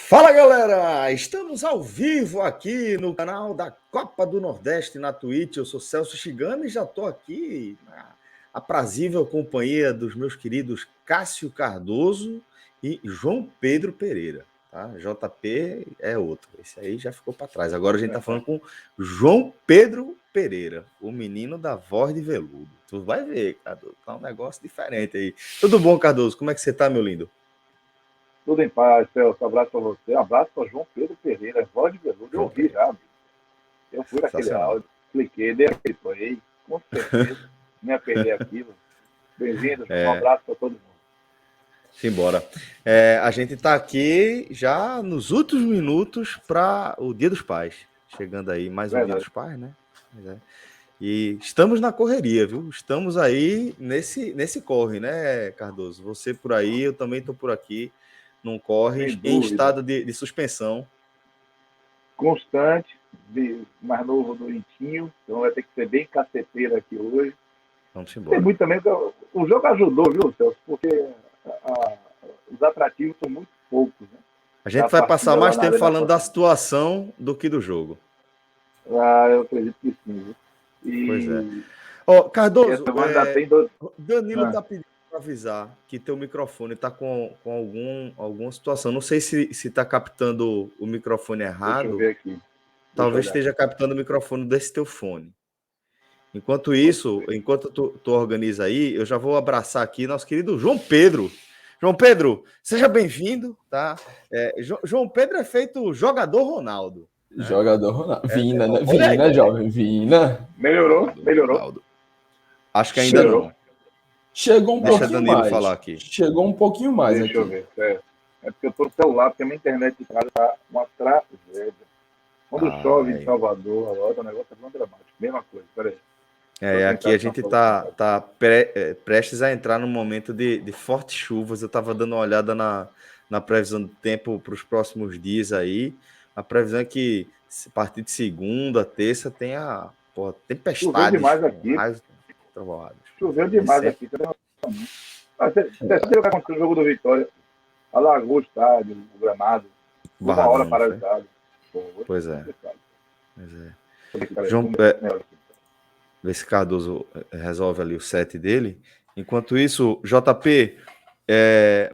Fala galera, estamos ao vivo aqui no canal da Copa do Nordeste na Twitch. Eu sou Celso Shigami e já estou aqui na aprazível companhia dos meus queridos Cássio Cardoso e João Pedro Pereira. Tá? JP é outro, esse aí já ficou para trás. Agora a gente está falando com João Pedro Pereira, o menino da voz de veludo. Tu vai ver, Cardoso, tá um negócio diferente aí. Tudo bom, Cardoso? Como é que você tá, meu lindo? Tudo em paz, Celso. Abraço para você. Abraço para João Pedro Pereira, voz de veludo. Eu ouvi já, amigo. Eu fui naquele áudio, cliquei, dei aquele play, com certeza. Nem a perder aquilo. Bem-vindo, um abraço para todo mundo. Simbora. A gente está aqui já nos últimos minutos para o Dia dos Pais. Chegando aí mais um Dia dos Pais, né? E estamos na correria, viu? Estamos aí nesse corre, né, Cardoso? Você por aí, eu também estou por aqui. Não corre, em estado de suspensão. Constante, mais novo do Intinho, então vai ter que ser bem caceteiro aqui hoje. Vamos embora. Tem muito também, o jogo ajudou, viu, Celso? Porque os atrativos são muito poucos, né? A gente vai passar mais tempo falando da situação do que do jogo. Eu acredito que sim, viu? Pois é. Cardoso, Danilo está pedindo para avisar que teu microfone está com alguma situação. Não sei se está captando o microfone errado. Deixa eu ver aqui. Talvez esteja captando o microfone desse teu fone. Enquanto isso, enquanto tu organiza aí, eu já vou abraçar aqui nosso querido João Pedro. João Pedro, seja bem-vindo, tá? João Pedro é feito jogador Ronaldo. Né? Jogador Ronaldo. Vina, né? Vina, jovem. Vina. Melhorou? Acho que ainda não. Chegou um pouquinho mais. Falar aqui. Chegou um pouquinho mais. Deixa eu ver. É porque eu tô no celular, porque a minha internet de casa tá uma tragédia. Quando chove em Salvador, agora o negócio é muito dramático. Mesma coisa, peraí. Aqui a gente tá prestes a entrar num momento de fortes chuvas. Eu estava dando uma olhada na previsão do tempo para os próximos dias aí. A previsão é que a partir de segunda, terça, tem a tempestade. Choveu demais aqui. Choveu demais aqui. Você viu o que aconteceu no jogo do Vitória? Alagou o estádio, o gramado. Uma hora paralisado. Pois é. João, ver se Cardoso resolve ali o set dele. Enquanto isso, JP,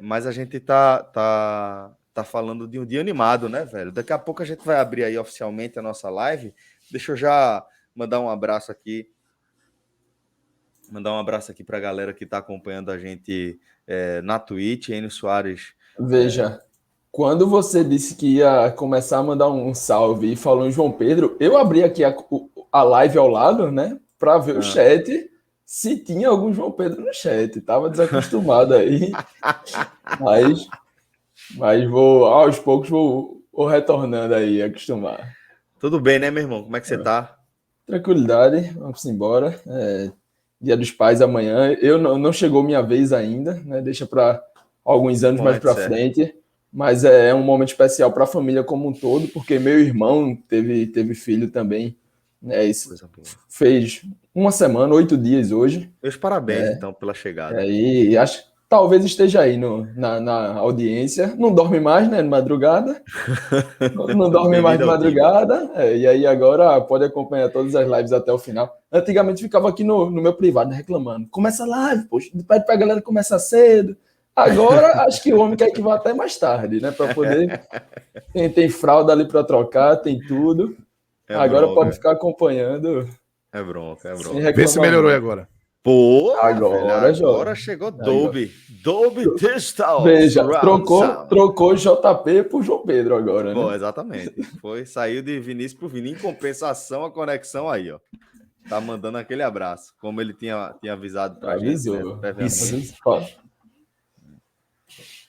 mas a gente tá falando de um dia animado, né, velho? Daqui a pouco a gente vai abrir aí oficialmente a nossa live. Deixa eu já mandar um abraço aqui. Mandar um abraço aqui para a galera que está acompanhando a gente na Twitch, Enio Soares. Veja, quando você disse que ia começar a mandar um salve e falou em João Pedro, eu abri aqui a live ao lado, né? Para ver o chat, se tinha algum João Pedro no chat. Tava desacostumado aí. mas vou, aos poucos, vou retornando aí, acostumar. Tudo bem, né, meu irmão? Como é que você tá? Tranquilidade, vamos embora. Dia dos Pais amanhã. Eu não chegou minha vez ainda, né? Deixa para alguns anos mais para frente. Mas é um momento especial para a família como um todo, porque meu irmão teve filho também. Isso fez uma semana, 8 dias hoje. Meus parabéns, então, pela chegada. E acho que talvez esteja aí na audiência. Não dorme mais, né? De madrugada. Não dorme mais de madrugada. E aí agora pode acompanhar todas as lives até o final. Antigamente ficava aqui no meu privado, né, reclamando. Começa a live, poxa, pede pra galera começar cedo. Agora, acho que o homem quer que vá até mais tarde, né? Para poder... Tem fralda ali para trocar, tem tudo. Agora pode ficar acompanhando. É bronca. Vê se melhorou agora. Pô, agora chegou Dolby Digital. Veja, trocou JP por João Pedro agora, né? Pô, exatamente. Saiu de Vinícius pro Vini. Em compensação, a conexão aí, ó. Tá mandando aquele abraço, como ele tinha avisado pra gente. Né?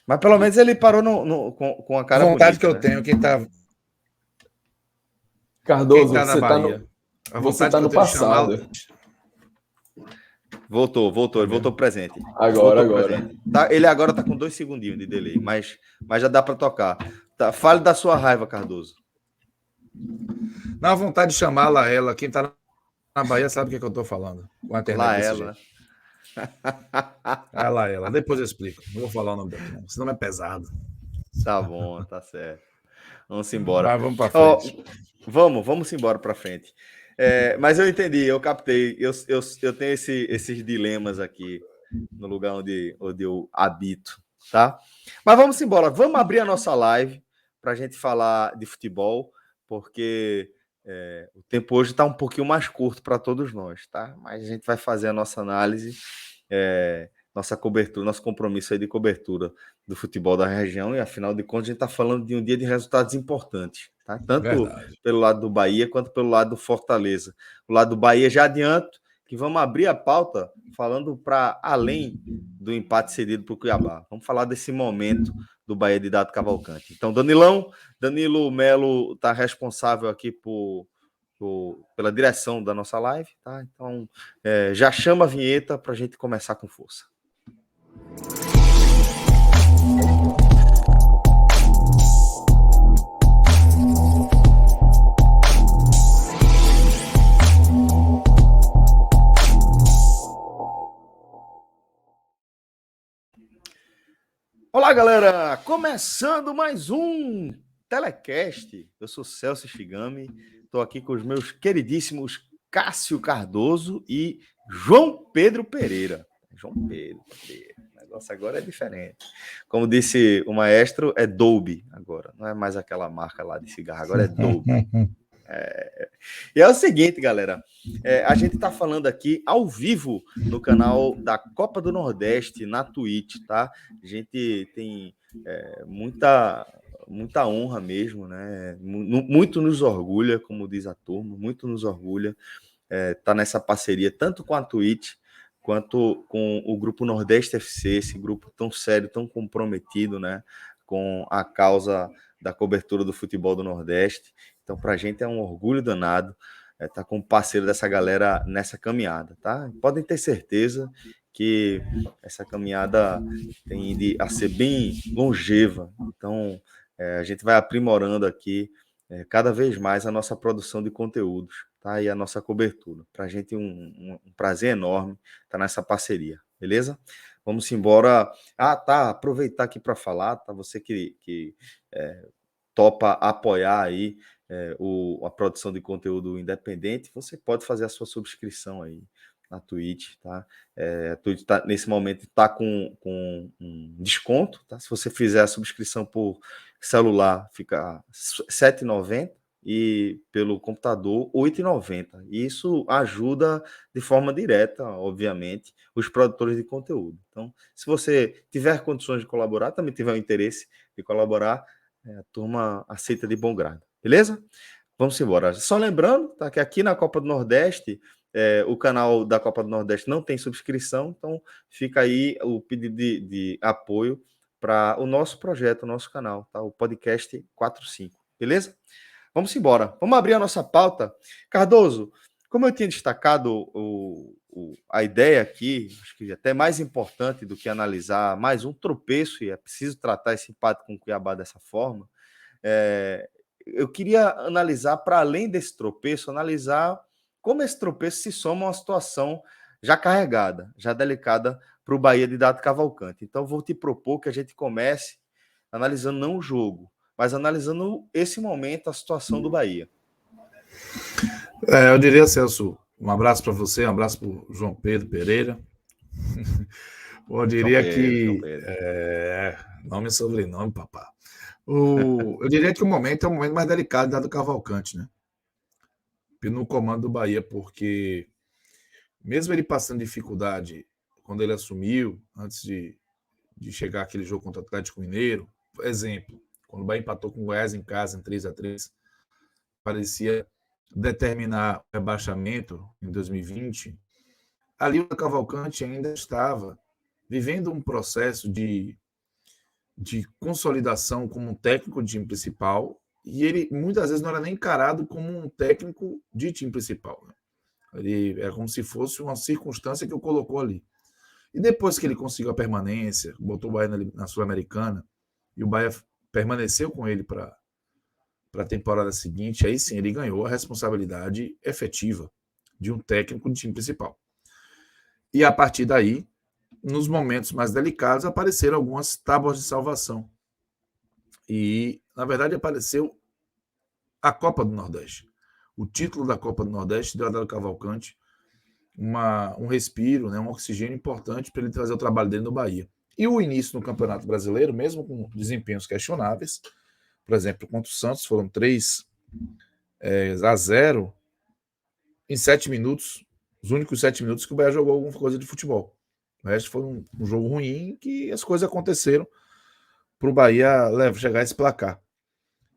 Mas pelo menos ele parou com a cara vontade bonita, que eu tenho, quem tá... Cardoso, você tá no passado. Voltou, ele voltou presente. Agora. Presente. Ele agora tá com 2 segundinhos de delay, mas já dá para tocar. Tá, fale da sua raiva, Cardoso. Dá vontade de chamar a Laela. Quem tá na Bahia sabe o que eu tô falando. Com a internet Laela. A Laela. Depois eu explico. Não vou falar o nome dela, não. Esse nome é pesado. Tá bom, tá certo. Vamos embora. Vamos para frente. Vamos embora para frente. Mas eu entendi, eu captei. Eu tenho esses dilemas aqui no lugar onde eu habito, tá? Mas vamos embora. Vamos abrir a nossa live para a gente falar de futebol, porque o tempo hoje está um pouquinho mais curto para todos nós, tá? Mas a gente vai fazer a nossa análise, nossa cobertura, nosso compromisso aí de cobertura do futebol da região, e afinal de contas a gente está falando de um dia de resultados importantes, tá? Tanto pelo lado do Bahia quanto pelo lado do Fortaleza. O lado do Bahia, já adianto que vamos abrir a pauta falando para além do empate cedido para o Cuiabá. Vamos falar desse momento do Bahia de Dado Cavalcante. Então, Danilo Melo está responsável aqui pela direção da nossa live, tá? Então, já chama a vinheta para a gente começar com força. Olá, galera! Começando mais um Telecast. Eu sou Celso Shigami, estou aqui com os meus queridíssimos Cássio Cardoso e João Pedro Pereira. João Pedro Pereira. O negócio agora é diferente. Como disse o maestro, é Dolby agora. Não é mais aquela marca lá de cigarro, agora é Dolby. E é o seguinte, galera. A gente está falando aqui ao vivo no canal da Copa do Nordeste, na Twitch, tá? A gente tem muita honra mesmo, né? Muito nos orgulha, como diz a turma, muito nos orgulha tá nessa parceria, tanto com a Twitch, quanto com o Grupo Nordeste FC, esse grupo tão sério, tão comprometido, né? Com a causa da cobertura do futebol do Nordeste. Então, para a gente é um orgulho danado estar com parceiro dessa galera nessa caminhada, tá? Podem ter certeza que essa caminhada tende a ser bem longeva. Então, a gente vai aprimorando aqui cada vez mais a nossa produção de conteúdos, tá? E a nossa cobertura. Para a gente é um prazer enorme estar nessa parceria, beleza? Vamos embora. Tá, aproveitar aqui para falar, tá? Você que topa apoiar aí a produção de conteúdo independente, você pode fazer a sua subscrição aí na Twitch, tá? A Twitch nesse momento está com um desconto, tá? Se você fizer a subscrição por celular, fica R$ 7,90 e pelo computador R$ 8,90. Isso ajuda de forma direta, obviamente, os produtores de conteúdo. Então, se você tiver condições de colaborar, também tiver o interesse de colaborar, a turma aceita de bom grado. Beleza? Vamos embora. Só lembrando, tá, que aqui na Copa do Nordeste, o canal da Copa do Nordeste não tem subscrição, então fica aí o pedido de apoio para o nosso projeto, o nosso canal, tá? O Podcast 45. Beleza? Vamos embora. Vamos abrir a nossa pauta. Cardoso, como eu tinha destacado a ideia aqui, acho que até mais importante do que analisar mais um tropeço, e é preciso tratar esse empate com o Cuiabá dessa forma, eu queria analisar, para além desse tropeço, analisar como esse tropeço se soma a uma situação já carregada, já delicada para o Bahia de Dado Cavalcante. Então, vou te propor que a gente comece analisando não o jogo, mas analisando esse momento, a situação do Bahia. Eu diria, Celso, um abraço para você, um abraço para o João Pedro Pereira. Eu diria nome e sobrenome, papá. Eu diria que o momento é o momento mais delicado Dado Cavalcante, né? No comando do Bahia, porque mesmo ele passando dificuldade quando ele assumiu, antes de chegar aquele jogo contra o Atlético Mineiro, por exemplo, quando o Bahia empatou com o Goiás em casa em 3-3, parecia determinar o rebaixamento em 2020, ali o Cavalcante ainda estava vivendo um processo de consolidação como um técnico de time principal, e ele muitas vezes não era nem encarado como um técnico de time principal, né? Ele era como se fosse uma circunstância que o colocou ali. E depois que ele conseguiu a permanência, botou o Bahia na Sul-Americana, e o Bahia permaneceu com ele para a temporada seguinte, aí sim ele ganhou a responsabilidade efetiva de um técnico de time principal. E a partir daí, nos momentos mais delicados, apareceram algumas tábuas de salvação. E na verdade, apareceu a Copa do Nordeste. O título da Copa do Nordeste deu a Dado Cavalcante um respiro, né, um oxigênio importante para ele trazer o trabalho dele no Bahia. E o início no Campeonato Brasileiro, mesmo com desempenhos questionáveis, por exemplo, contra o Santos, foram 3-0 em 7 minutos, os únicos 7 minutos que o Bahia jogou alguma coisa de futebol. O resto foi um jogo ruim que as coisas aconteceram para o Bahia chegar a esse placar.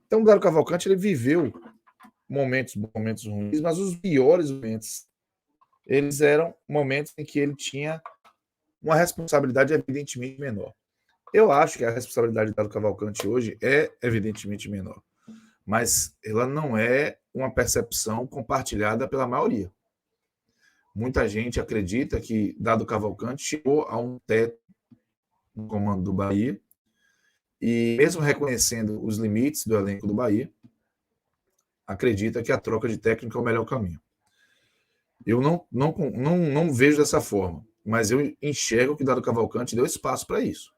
Então o Dado Cavalcante ele viveu momentos ruins, mas os piores momentos eles eram momentos em que ele tinha uma responsabilidade evidentemente menor. Eu acho que a responsabilidade do Dado Cavalcante hoje é evidentemente menor, mas ela não é uma percepção compartilhada pela maioria. Muita gente acredita que Dado Cavalcante chegou a um teto no comando do Bahia e, mesmo reconhecendo os limites do elenco do Bahia, acredita que a troca de técnico é o melhor caminho. Eu não vejo dessa forma, mas eu enxergo que Dado Cavalcante deu espaço para isso.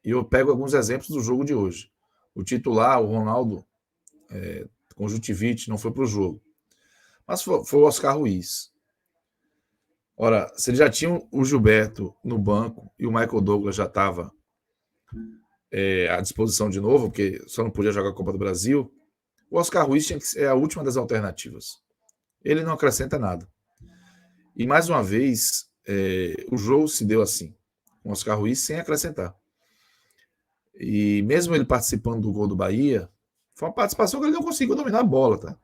E eu pego alguns exemplos do jogo de hoje. O titular, o Ronaldo, conjuntivite, não foi para o jogo. Mas foi o Oscar Ruiz. Ora, se ele já tinha o Gilberto no banco e o Michael Douglas já estava à disposição de novo, porque só não podia jogar a Copa do Brasil, o Oscar Ruiz tinha que ser a última das alternativas. Ele não acrescenta nada. E, mais uma vez, o jogo se deu assim, com o Oscar Ruiz sem acrescentar. E mesmo ele participando do gol do Bahia, foi uma participação que ele não conseguiu dominar a bola, tá?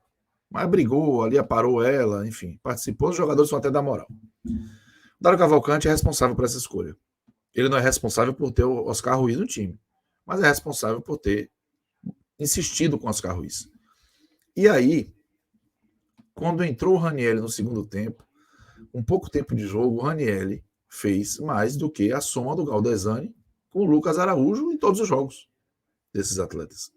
Mas brigou ali, aparou ela, enfim, participou, os jogadores vão até dar moral. O Dado Cavalcante é responsável por essa escolha. Ele não é responsável por ter o Oscar Ruiz no time, mas é responsável por ter insistido com o Oscar Ruiz. E aí, quando entrou o Ranieri no segundo tempo, um pouco tempo de jogo, o Ranieri fez mais do que a soma do Galdesani com o Lucas Araújo em todos os jogos desses atletas.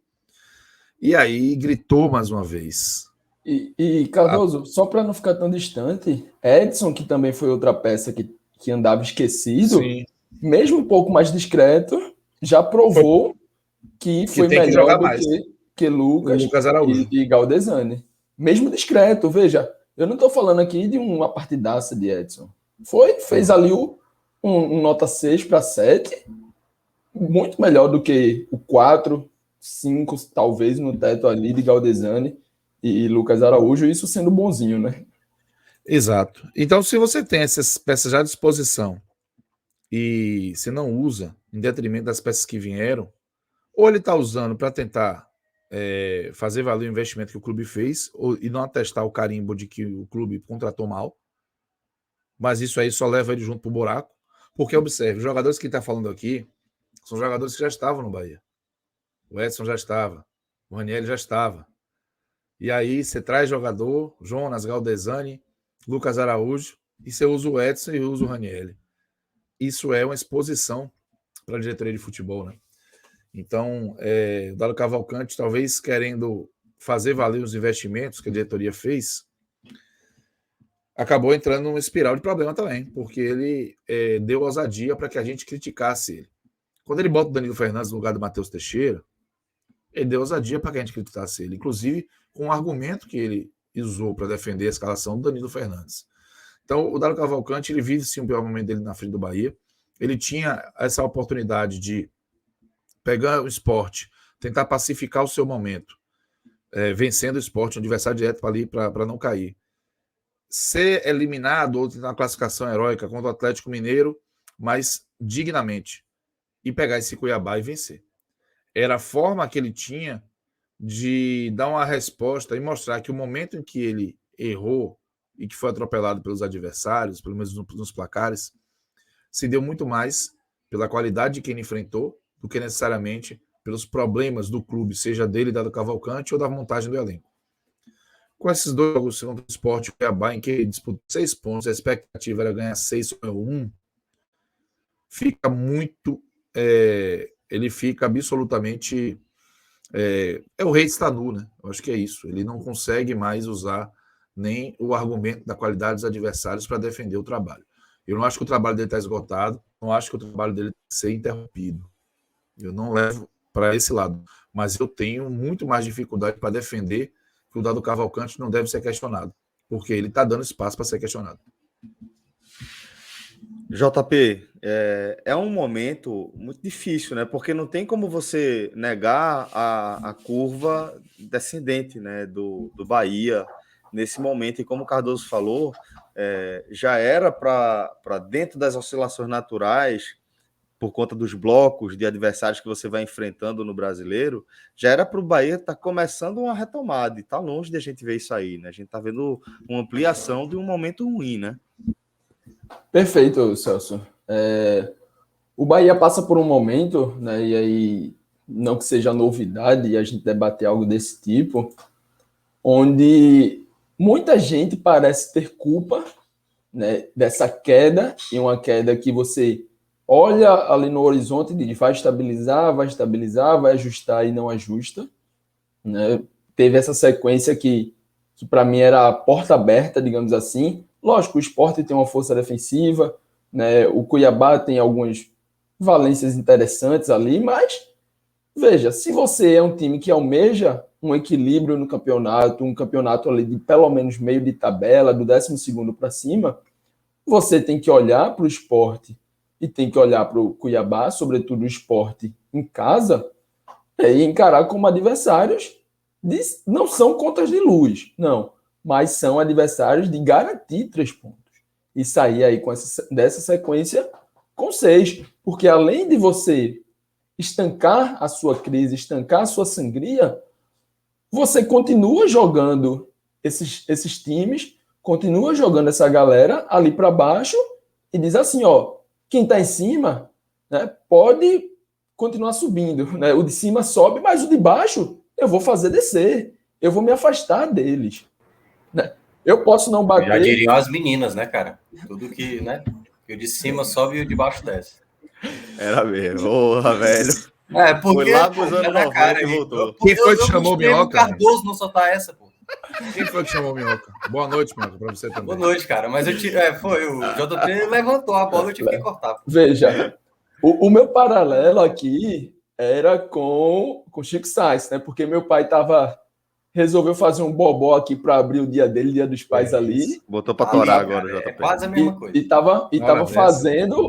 E aí gritou mais uma vez. E Cardoso, só para não ficar tão distante, Edson, que também foi outra peça que andava esquecido, Sim. mesmo um pouco mais discreto, já provou que foi melhor do que Lucas Araújo e Galdesani. Mesmo discreto, veja, eu não estou falando aqui de uma partidaça de Edson. Fez ali um nota 6 para 7, muito melhor do que o 4, 5, talvez, no teto ali de Galdesani e Lucas Araújo, isso sendo bonzinho, né? Exato. Então, se você tem essas peças já à disposição e você não usa, em detrimento das peças que vieram, ou ele está usando para tentar fazer valer o investimento que o clube fez e não atestar o carimbo de que o clube contratou mal, mas isso aí só leva ele junto para o buraco, porque, observe, os jogadores que ele está falando aqui são jogadores que já estavam no Bahia. O Edson já estava, o Ranieri já estava. E aí você traz jogador, Jonas, Galdesani, Lucas Araújo, e você usa o Edson e usa o Ranieri. Isso é uma exposição para a diretoria de futebol, né? Então, o Dado Cavalcante, talvez querendo fazer valer os investimentos que a diretoria fez, acabou entrando numa espiral de problema também, porque ele deu ousadia para que a gente criticasse ele. Quando ele bota o Danilo Fernandes no lugar do Matheus Teixeira, ele deu ousadia para que a gente criticasse ele, inclusive com um argumento que ele usou para defender a escalação do Danilo Fernandes. Então, o Dado Cavalcante, ele vive sim o pior momento dele na frente do Bahia. Ele tinha essa oportunidade de pegar o Sport, tentar pacificar o seu momento, vencendo o Sport, um adversário direto para não cair. Ser eliminado ou tentar uma classificação heróica contra o Atlético Mineiro, mas dignamente, e pegar esse Cuiabá e vencer. Era a forma que ele tinha de dar uma resposta e mostrar que o momento em que ele errou e que foi atropelado pelos adversários, pelo menos nos placares, se deu muito mais pela qualidade de quem ele enfrentou do que necessariamente pelos problemas do clube, seja dele, Dado Cavalcante, ou da montagem do elenco. Com esses dois jogos contra o Sport e o Cuiabá, em que ele disputou 6 pontos, a expectativa era ganhar 6 ou 1, fica muito... ele fica absolutamente... o rei está nu, né? Eu acho que é isso. Ele não consegue mais usar nem o argumento da qualidade dos adversários para defender o trabalho. Eu não acho que o trabalho dele está esgotado, não acho que o trabalho dele tem que ser interrompido. Eu não levo para esse lado. Mas eu tenho muito mais dificuldade para defender que o Dado Cavalcante não deve ser questionado, porque ele está dando espaço para ser questionado. JP, é um momento muito difícil, né? Porque não tem como você negar a curva descendente, né, do Bahia nesse momento. E como o Cardoso falou, já era para dentro das oscilações naturais, por conta dos blocos de adversários que você vai enfrentando no Brasileiro, já era para o Bahia estar começando uma retomada. E está longe de a gente ver isso aí, né? A gente está vendo uma ampliação de um momento ruim, né? Perfeito, Celso. O Bahia passa por um momento, né, e aí não que seja novidade a gente debater algo desse tipo, onde muita gente parece ter culpa, né, dessa queda, e uma queda que você olha ali no horizonte e diz, vai estabilizar, vai ajustar e não ajusta, né? Teve essa sequência que para mim era a porta aberta, digamos assim. Lógico, o Sport tem uma força defensiva, né? O Cuiabá tem algumas valências interessantes ali, mas veja, se você é um time que almeja um equilíbrio no campeonato, um campeonato ali de pelo menos meio de tabela, do 12º para cima, você tem que olhar para o Sport e tem que olhar para o Cuiabá, sobretudo o Sport em casa, e encarar como adversários não são contas de luz, não, mas são adversários de garantir 3 pontos. E sair aí dessa sequência com 6, porque além de você estancar a sua crise, estancar a sua sangria, você continua jogando esses times, continua jogando essa galera ali para baixo e diz assim, ó, quem está em cima, né, pode continuar subindo, né? O de cima sobe, mas o de baixo eu vou fazer descer, eu vou me afastar deles, né? Eu posso não bater. Já diriam as meninas, né, cara? Tudo que, né? Que o de cima sobe e o de baixo desce. Era mesmo, porra, velho. Porque foi lá pros anos 90 cara, e voltou. Quem foi que chamou o Minhoca? Cardoso não soltar essa, pô. Quem foi que chamou o Minhoca? Boa noite, Minhoca, para você também. Boa noite, cara. Mas o JP levantou a bola, eu tive que cortar. Veja, o meu paralelo aqui era com o Chico Sainz, né? Porque meu pai resolveu fazer um bobó aqui para abrir o dia dele, Dia dos Pais ali. Botou para torar agora, cara, JP. É quase a mesma coisa. E tava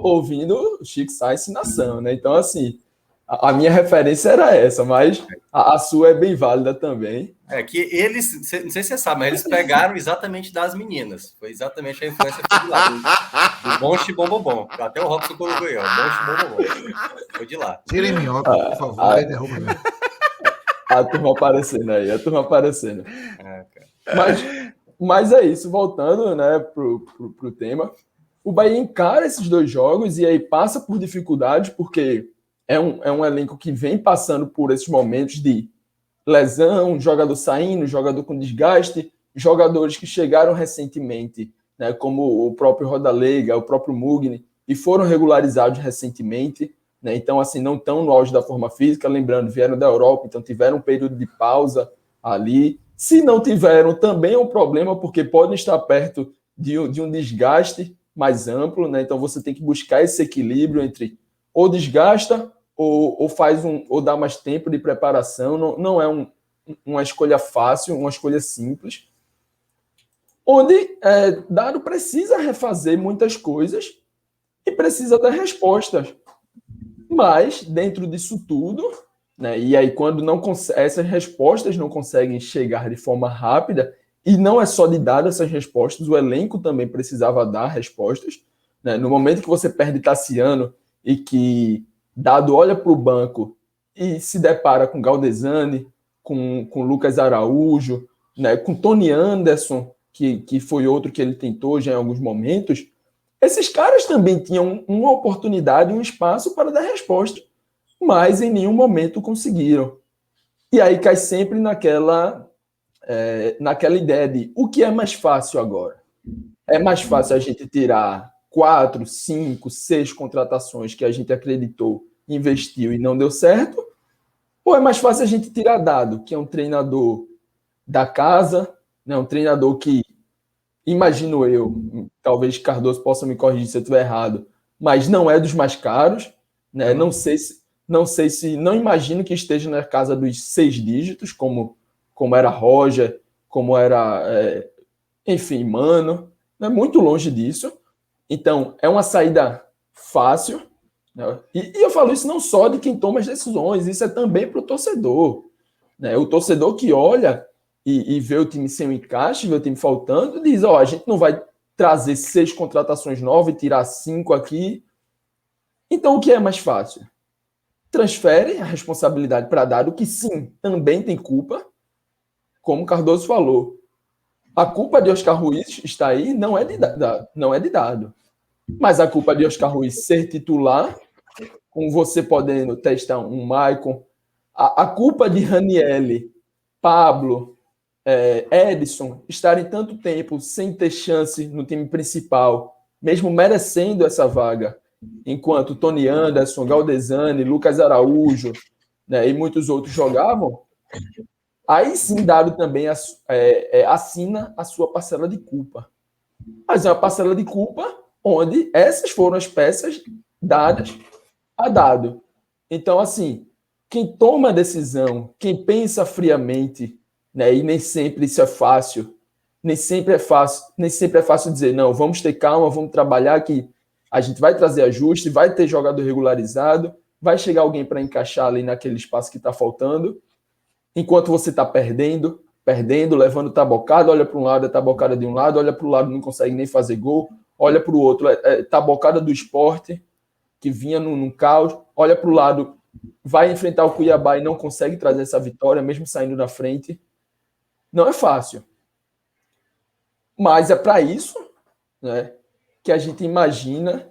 ouvindo Chico Sainz Nação, né? Então, assim, a minha referência era essa, mas a sua é bem válida também. Que eles, não sei se você sabe, mas eles pegaram exatamente das meninas. Foi exatamente a influência de lá, do Bom Chibombom. Até o Robson colocou aí, ó. Bom Chibombom. Foi de lá. Tirem Minhoca, por favor, derruba mesmo. A turma aparecendo. Mas é isso, voltando, né, pro tema. O Bahia encara esses 2 jogos e aí passa por dificuldades, porque é um elenco que vem passando por esses momentos de lesão, jogador saindo, jogador com desgaste, jogadores que chegaram recentemente, né, como o próprio Rodalega, o próprio Mugni, e foram regularizados recentemente, né, então assim, não estão no auge da forma física, lembrando, vieram da Europa, então tiveram um período de pausa ali. Se não tiveram, também é um problema, porque podem estar perto de um desgaste mais amplo, né, então você tem que buscar esse equilíbrio entre ou desgasta ou ou dá mais tempo de preparação. Não é uma escolha fácil, uma escolha simples, onde Dado precisa refazer muitas coisas e precisa dar respostas. Mas, dentro disso tudo, né, e aí quando essas respostas não conseguem chegar de forma rápida, e não é só de dar essas respostas, o elenco também precisava dar respostas, né? No momento que você perde Tassiano e que Dado olha para o banco e se depara com Galdesani, com Lucas Araújo, né, com Tony Anderson, que foi outro que ele tentou já em alguns momentos, esses caras também tinham uma oportunidade, um espaço para dar resposta, mas em nenhum momento conseguiram. E aí cai sempre naquela ideia de o que é mais fácil agora? É mais fácil a gente tirar 4, 5, 6 contratações que a gente acreditou, investiu e não deu certo? Ou é mais fácil a gente tirar Dado, que é um treinador da casa, né, um treinador que, imagino eu, talvez Cardoso possa me corrigir se eu estiver errado, mas não é dos mais caros, né? Não sei Não imagino que esteja na casa dos 6 dígitos, como era Roger, como era, enfim, Mano, é muito longe disso. Então, é uma saída fácil, né? E eu falo isso não só de quem toma as decisões, isso é também para o torcedor, né? O torcedor que olha e vê o time sem o encaixe, vê o time faltando, diz, a gente não vai trazer 6 contratações novas e tirar 5 aqui. Então, o que é mais fácil? Transfere a responsabilidade para Dado, que sim, também tem culpa, como o Cardoso falou. A culpa de Oscar Ruiz está aí, não é de Dado. Mas a culpa de Oscar Ruiz ser titular, com você podendo testar um Maicon, a culpa de Ranieri, Pablo, Edson estarem tanto tempo sem ter chance no time principal, mesmo merecendo essa vaga, enquanto Tony Anderson, Galdesani, Lucas Araújo, né, e muitos outros jogavam, aí sim Dado também assina a sua parcela de culpa. Mas é uma parcela de culpa onde essas foram as peças dadas a Dado. Então, assim, quem toma a decisão, quem pensa friamente, né, e nem sempre isso é fácil, nem sempre é fácil dizer, não, vamos ter calma, vamos trabalhar que a gente vai trazer ajuste, vai ter jogador regularizado, vai chegar alguém para encaixar ali naquele espaço que está faltando, enquanto você está perdendo, levando tabocada, olha para um lado, é tabocada de um lado, olha para o lado, não consegue nem fazer gol, olha para o outro, tabocada do Sport, que vinha num caos, olha para o lado, vai enfrentar o Cuiabá e não consegue trazer essa vitória, mesmo saindo na frente. Não é fácil. Mas é para isso, né, que a gente imagina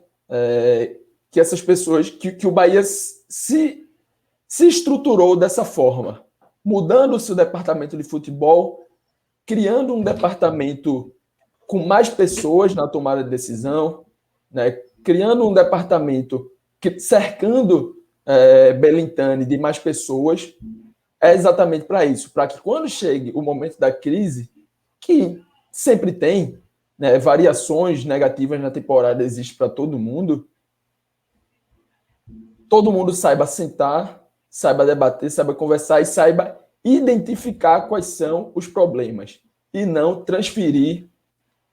que essas pessoas, que o Bahia se estruturou dessa forma, mudando o seu departamento de futebol, criando um departamento com mais pessoas na tomada de decisão, né, criando um departamento cercando Belintani de mais pessoas, é exatamente para isso, para que quando chegue o momento da crise, que sempre tem, né, variações negativas na temporada, existe para todo mundo saiba sentar, saiba debater, saiba conversar e saiba identificar quais são os problemas e não transferir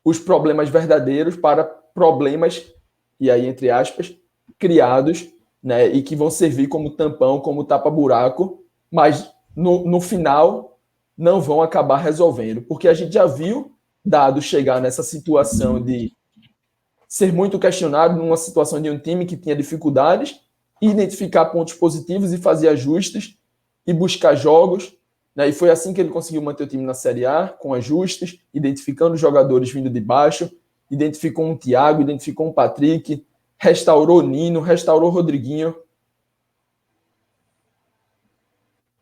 os problemas verdadeiros para problemas, e aí entre aspas, criados, né, e que vão servir como tampão, como tapa-buraco, mas no final não vão acabar resolvendo, porque a gente já viu Dado chegar nessa situação de ser muito questionado numa situação de um time que tinha dificuldades, identificar pontos positivos e fazer ajustes e buscar jogos, né? E foi assim que ele conseguiu manter o time na Série A, com ajustes, identificando jogadores vindo de baixo, identificou um Thiago, identificou um Patrick, restaurou Nino, restaurou Rodriguinho.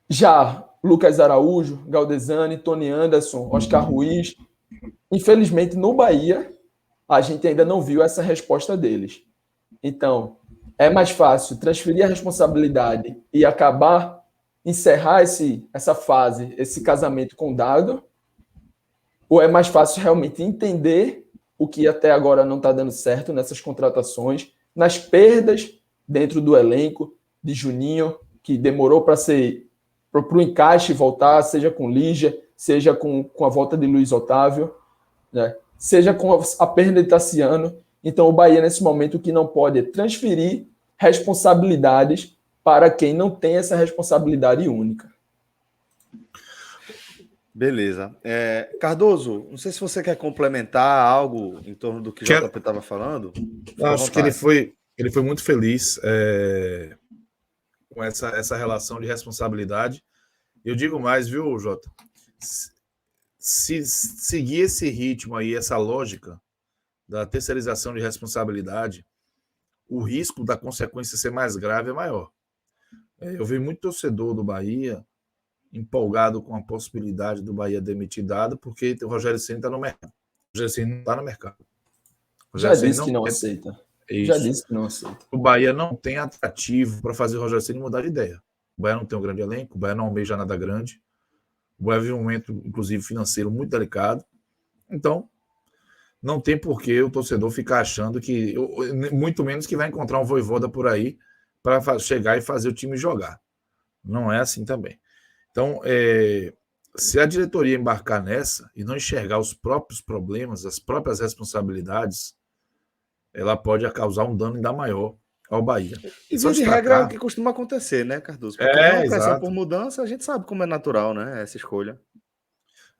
Já Lucas Araújo, Galdesani, Tony Anderson, Oscar Ruiz. Infelizmente, no Bahia, a gente ainda não viu essa resposta deles. Então, é mais fácil transferir a responsabilidade e encerrar essa fase, esse casamento com Dado? Ou é mais fácil realmente entender o que até agora não está dando certo nessas contratações, nas perdas dentro do elenco de Juninho, que demorou para o encaixe voltar, seja com Lígia, seja com a volta de Luiz Otávio, né? Seja com a perda de Tassiano. Então, o Bahia, nesse momento, o que não pode é transferir responsabilidades para quem não tem essa responsabilidade única. Beleza. Cardoso, não sei se você quer complementar algo em torno do que o JP estava falando. Acho que ele foi muito feliz com essa relação de responsabilidade. Eu digo mais, viu, Jota? Se seguir esse ritmo aí, essa lógica da terceirização de responsabilidade, o risco da consequência ser mais grave é maior. Eu vi muito torcedor do Bahia empolgado com a possibilidade do Bahia demitir Dado, porque o Rogério Ceni está no mercado. O Rogério Ceni não está no mercado. Já disse que não aceita. Já disse que não aceita. O Bahia não tem atrativo para fazer o Rogério Ceni mudar de ideia. O Bahia não tem um grande elenco, o Bahia não almeja nada grande. O Bahia vive um momento, inclusive, financeiro muito delicado. Então, não tem por que o torcedor ficar achando que, muito menos que vai encontrar um Vojvoda por aí para chegar e fazer o time jogar. Não é assim também. Então, se a diretoria embarcar nessa e não enxergar os próprios problemas, as próprias responsabilidades, ela pode causar um dano ainda maior ao Bahia. E Só via de regra é o destacar. que costuma acontecer, né, Cardoso? Porque é uma pressão Exato. por mudança, a gente sabe como é natural, né, essa escolha.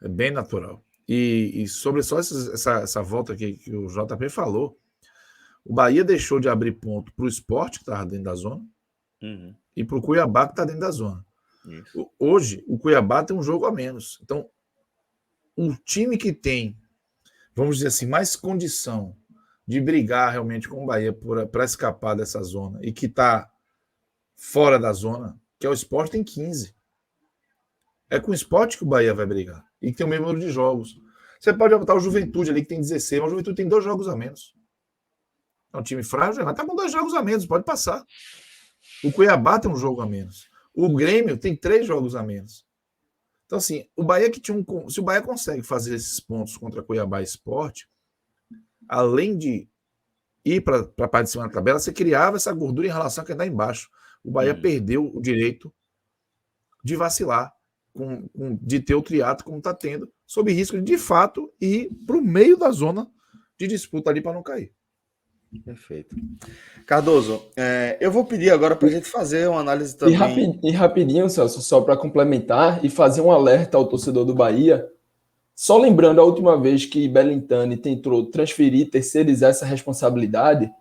É bem natural. E sobre só essa volta que o JP falou, o Bahia deixou de abrir ponto para o Sport, que estava dentro da zona, e para o Cuiabá, que está dentro da zona. Isso. Hoje, o Cuiabá tem um jogo a menos. Então, um time que tem, vamos dizer assim, mais condição de brigar realmente com o Bahia para escapar dessa zona e que está fora da zona, que é o Sport, tem 15. É com o Sport que o Bahia vai brigar. E que tem o mesmo número de jogos. Você pode botar o Juventude ali, que tem 16, mas o Juventude tem 2 jogos a menos. É um time frágil, mas tá com 2 jogos a menos, pode passar. O Cuiabá tem um jogo a menos. O Grêmio tem 3 jogos a menos. Então, assim, o Bahia que tinha se o Bahia consegue fazer esses pontos contra Cuiabá e Sport, além de ir para a parte de cima da tabela, você criava essa gordura em relação a quem está embaixo. O Bahia perdeu o direito de vacilar, de ter o triato como está tendo, sob risco de fato, ir para o meio da zona de disputa ali para não cair. Perfeito. Cardoso, eu vou pedir agora para a gente fazer uma análise também. E rapidinho, Celso, só para complementar e fazer um alerta ao torcedor do Bahia. Só lembrando a última vez que Belintani tentou transferir, terceirizar essa responsabilidade,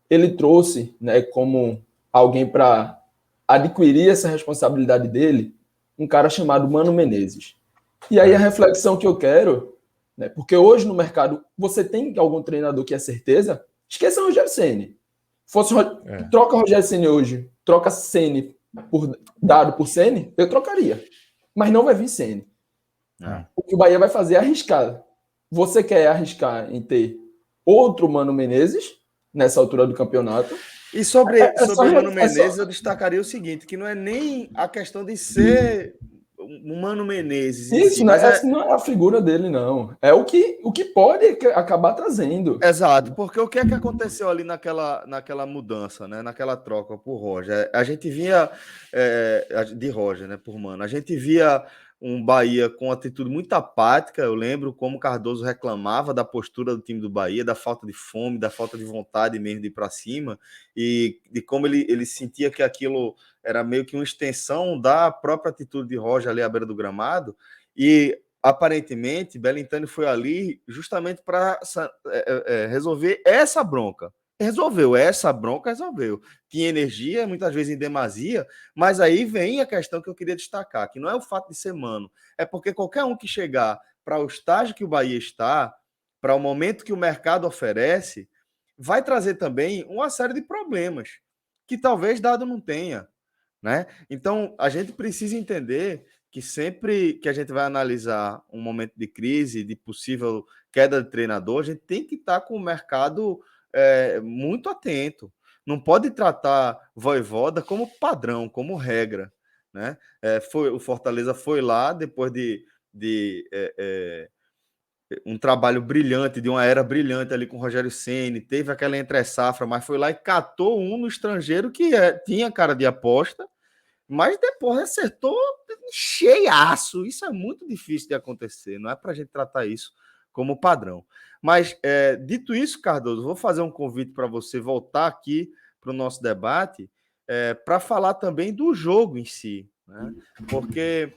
ele trouxe, né, como alguém para adquirir essa responsabilidade dele, um cara chamado Mano Menezes. E aí a reflexão que eu quero, né, porque hoje no mercado você tem algum treinador que é certeza, esqueça o Rogério Ceni. Troca o Rogério Ceni hoje, troca Ceni dado por Ceni, eu trocaria. Mas não vai vir Ceni. O que o Bahia vai fazer é arriscar. Você quer arriscar em ter outro Mano Menezes nessa altura do campeonato? E sobre o Mano Menezes, eu destacaria o seguinte, que não é nem a questão de ser um Mano Menezes. Isso, mas não é a figura dele, não. É o que pode acabar trazendo. Exato, porque o que é que aconteceu ali naquela mudança, né? Naquela troca por Roger? A gente via de Roger, né? Por Mano. A gente via um Bahia com atitude muito apática. Eu lembro como Cardoso reclamava da postura do time do Bahia, da falta de fome, da falta de vontade mesmo de ir para cima, e de como ele sentia que aquilo era meio que uma extensão da própria atitude de Roger ali à beira do gramado. E aparentemente Belintani foi ali justamente para resolver essa bronca. Resolveu. Tinha energia, muitas vezes em demasia, mas aí vem a questão que eu queria destacar, que não é o fato de ser Mano, é porque qualquer um que chegar para o estágio que o Bahia está, para o momento que o mercado oferece, vai trazer também uma série de problemas que talvez Dado não tenha, né? Então, a gente precisa entender que sempre que a gente vai analisar um momento de crise, de possível queda de treinador, a gente tem que estar com o mercado muito atento. Não pode tratar Vojvoda como padrão, como regra, né? O Fortaleza foi lá depois de um trabalho brilhante, de uma era brilhante ali com o Rogério Ceni, teve aquela entre-safra, mas foi lá e catou um no estrangeiro que tinha cara de aposta, mas depois acertou cheiaço. Isso é muito difícil de acontecer, não é para a gente tratar isso como padrão. Mas, dito isso, Cardoso, vou fazer um convite para você voltar aqui para o nosso debate para falar também do jogo em si, né? Porque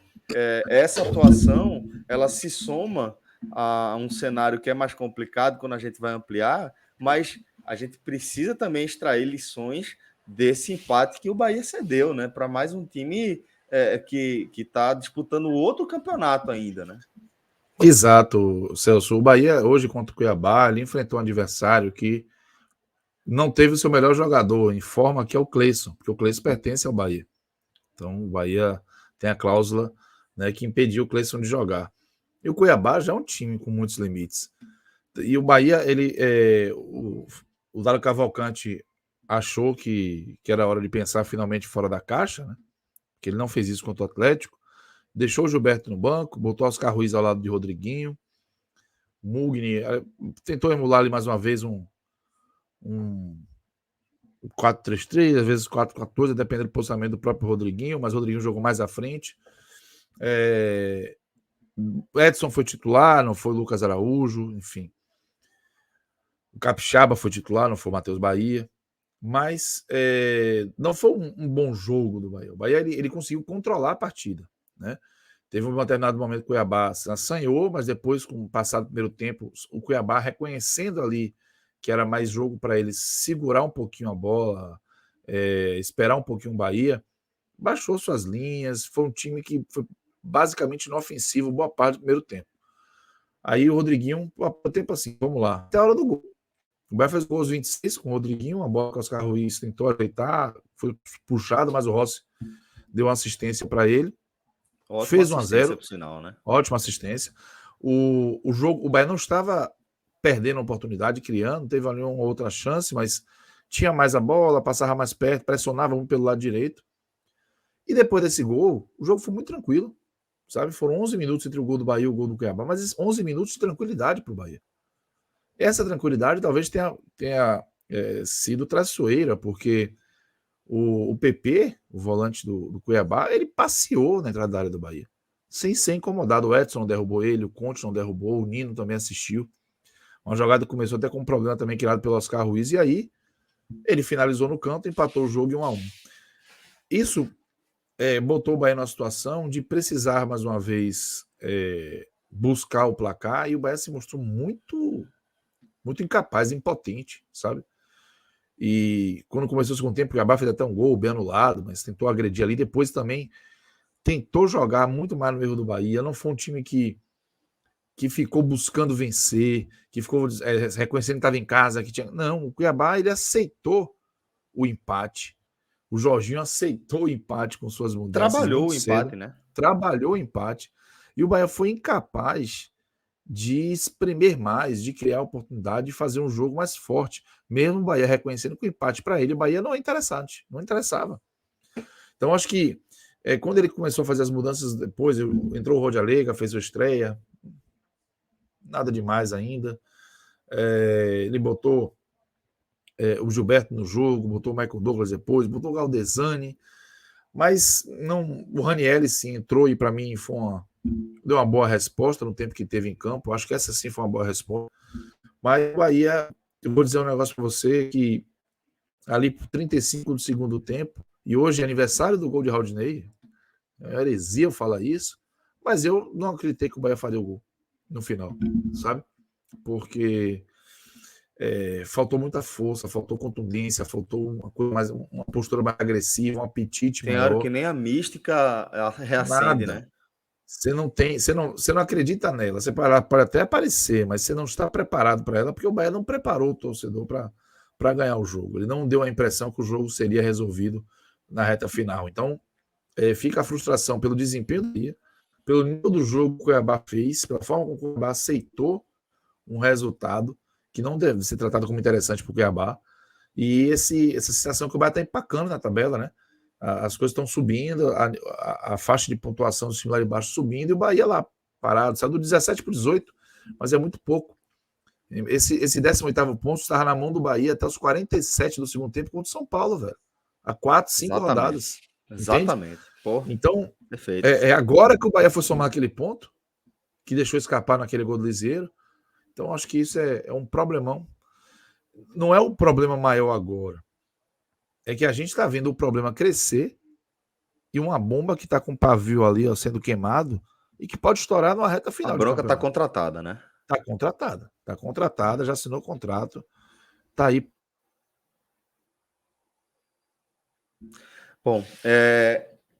essa atuação ela se soma a um cenário que é mais complicado quando a gente vai ampliar, mas a gente precisa também extrair lições desse empate que o Bahia cedeu, né, para mais um time que está disputando outro campeonato ainda, né? Exato, Celso. O Bahia hoje contra o Cuiabá, ele enfrentou um adversário que não teve o seu melhor jogador em forma, que é o Cleison, porque o Cleison pertence ao Bahia. Então o Bahia tem a cláusula, né, que impediu o Cleison de jogar. E o Cuiabá já é um time com muitos limites. E o Bahia, o Dário Cavalcante achou que era hora de pensar finalmente fora da caixa, né? Que ele não fez isso contra o Atlético. Deixou o Gilberto no banco, botou Oscar Ruiz ao lado de Rodriguinho. Mugni tentou emular ali mais uma vez um 4-3-3, às vezes 4-4-2, dependendo do posicionamento do próprio Rodriguinho, mas o Rodriguinho jogou mais à frente. Edson foi titular, não foi o Lucas Araújo, enfim. O Capixaba foi titular, não foi o Matheus Bahia. Mas não foi um bom jogo do Bahia. O Bahia ele conseguiu controlar a partida, né? Teve um determinado momento que o Cuiabá se assanhou, mas depois, com o passar do primeiro tempo, o Cuiabá reconhecendo ali que era mais jogo para eles segurar um pouquinho a bola, esperar um pouquinho o Bahia, baixou suas linhas, foi um time que foi basicamente inofensivo boa parte do primeiro tempo. Aí o Rodriguinho, o tempo assim, vamos lá, até a hora do gol. O Bahia fez gol aos 26 com o Rodriguinho, a bola que o Oscar Ruiz tentou ajeitar, foi puxado, mas o Rossi deu uma assistência para ele. Ótima fez 1-0, por sinal, né? Ótima assistência. O jogo, o Bahia não estava perdendo a oportunidade, criando, teve ali uma outra chance, mas tinha mais a bola, passava mais perto, pressionava um pelo lado direito. E depois desse gol, o jogo foi muito tranquilo, sabe? Foram 11 minutos entre o gol do Bahia e o gol do Cuiabá, mas 11 minutos de tranquilidade para o Bahia. Essa tranquilidade talvez tenha sido traiçoeira, porque o PP, o volante do Cuiabá, ele passeou na entrada da área do Bahia, sem ser incomodado. O Edson não derrubou ele, o Conte não derrubou, o Nino também assistiu. Uma jogada que começou até com um problema também criado pelo Oscar Ruiz, e aí ele finalizou no canto, empatou o jogo em 1-1. Isso botou o Bahia numa situação de precisar, mais uma vez, buscar o placar, e o Bahia se mostrou muito, muito incapaz, impotente, sabe? E quando começou o segundo tempo, o Cuiabá fez até um gol bem anulado, mas tentou agredir ali. Depois também tentou jogar muito mais no erro do Bahia. Não foi um time que ficou buscando vencer, que ficou reconhecendo que estava em casa, que tinha. Não, o Cuiabá ele aceitou o empate. O Jorginho aceitou o empate com suas mudanças. Trabalhou o empate, né? Trabalhou o empate. E o Bahia foi incapaz de espremer mais, de criar oportunidade, de fazer um jogo mais forte. Mesmo o Bahia reconhecendo que o empate para ele, o Bahia não é interessante, não interessava. Então, acho que quando ele começou a fazer as mudanças depois, entrou o Rod Alega, fez a estreia, nada demais ainda. Ele botou o Gilberto no jogo, botou o Michael Douglas depois, botou o Galdesani, mas não, o Ranieri sim entrou e para mim deu uma boa resposta no tempo que teve em campo. Acho que essa sim foi uma boa resposta. Mas o Bahia, eu vou dizer um negócio para você, que ali por 35 do segundo tempo, e hoje é aniversário do gol de Raudinei, é heresia eu falar isso, mas eu não acreditei que o Bahia faria o gol no final, sabe? Porque faltou muita força, faltou contundência, faltou uma postura mais agressiva, um apetite Tem maior. hora que nem a mística reacende, Nada. né? Você não acredita nela. Você pode até aparecer, mas você não está preparado para ela, porque o Bahia não preparou o torcedor para ganhar o jogo. Ele não deu a impressão que o jogo seria resolvido na reta final. Então, fica a frustração pelo desempenho do Bahia, pelo nível do jogo que o Cuiabá fez, pela forma como o Cuiabá aceitou um resultado que não deve ser tratado como interessante para o Cuiabá. E essa sensação que o Bahia está empacando na tabela, né? As coisas estão subindo, a faixa de pontuação do time lá de baixo subindo, e o Bahia lá parado, saiu do 17 para o 18, mas é muito pouco. Esse 18º ponto estava na mão do Bahia até os 47 do segundo tempo contra o São Paulo, velho. Há 4, 5 rodadas. Exatamente. Porra, então, perfeito. Agora que o Bahia foi somar aquele ponto, que deixou escapar naquele gol do Liseiro. Então, acho que isso é um problemão. Não é um problema maior agora. É que a gente está vendo o problema crescer e uma bomba que está com pavio ali, ó, sendo queimado, e que pode estourar numa reta final. A bronca está contratada, né? Está contratada, já assinou o contrato, está aí. Bom,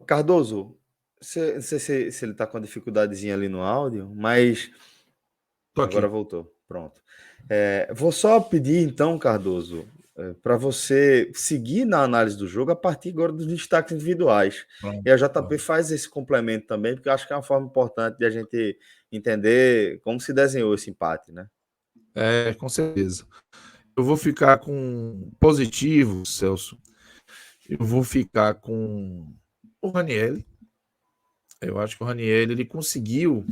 Cardoso, não sei se ele está com uma dificuldadezinha ali no áudio, mas agora voltou. Pronto. Vou só pedir então, Cardoso, para você seguir na análise do jogo a partir agora dos destaques individuais. E a JP faz esse complemento também, porque eu acho que é uma forma importante de a gente entender como se desenhou esse empate, né? Com certeza. Eu vou ficar com positivo, Celso. Eu vou ficar com o Ranieri. Eu acho que o Ranieri ele conseguiu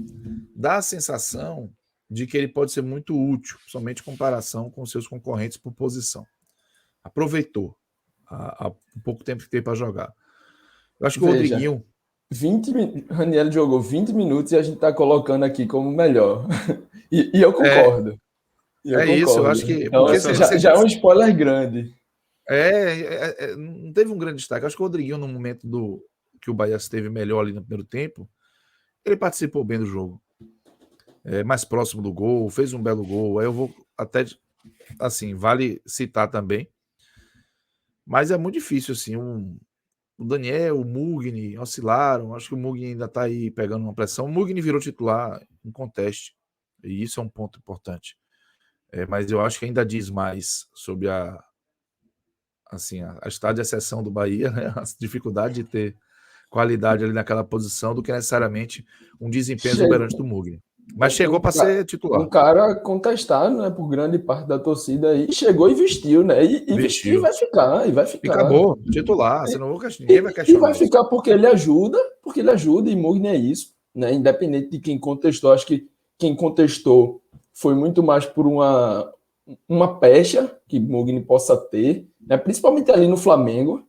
dar a sensação de que ele pode ser muito útil, somente em comparação com seus concorrentes por posição. Aproveitou. há pouco tempo que tem para jogar. Eu acho que o Veja, Rodriguinho... Raniel jogou 20 minutos e a gente está colocando aqui como melhor. E eu concordo. É isso, eu acho que... Então, Porque já é um spoiler grande. não teve um grande destaque. Eu acho que o Rodriguinho, no momento que o Bahia esteve melhor ali no primeiro tempo, ele participou bem do jogo. Mais próximo do gol, fez um belo gol. Aí eu vou até... Assim, vale citar também. Mas é muito difícil, assim, o Daniel, o Mugni oscilaram. Acho que o Mugni ainda está aí pegando uma pressão. O Mugni virou titular em conteste. E isso é um ponto importante. Mas eu acho que ainda diz mais sobre a estado de exceção do Bahia, né? A dificuldade de ter qualidade ali naquela posição do que necessariamente um desempenho exuberante do Mugni. Mas chegou para ser titular. Um cara contestado, né, por grande parte da torcida aí, chegou e vestiu, né? E vestiu e vai ficar, E acabou, titular, ninguém vai questionar. E vai ficar porque ele ajuda, e Mugni é isso, né? Independente de quem contestou, acho que quem contestou foi muito mais por uma pecha que Mugni possa ter, né? Principalmente ali no Flamengo,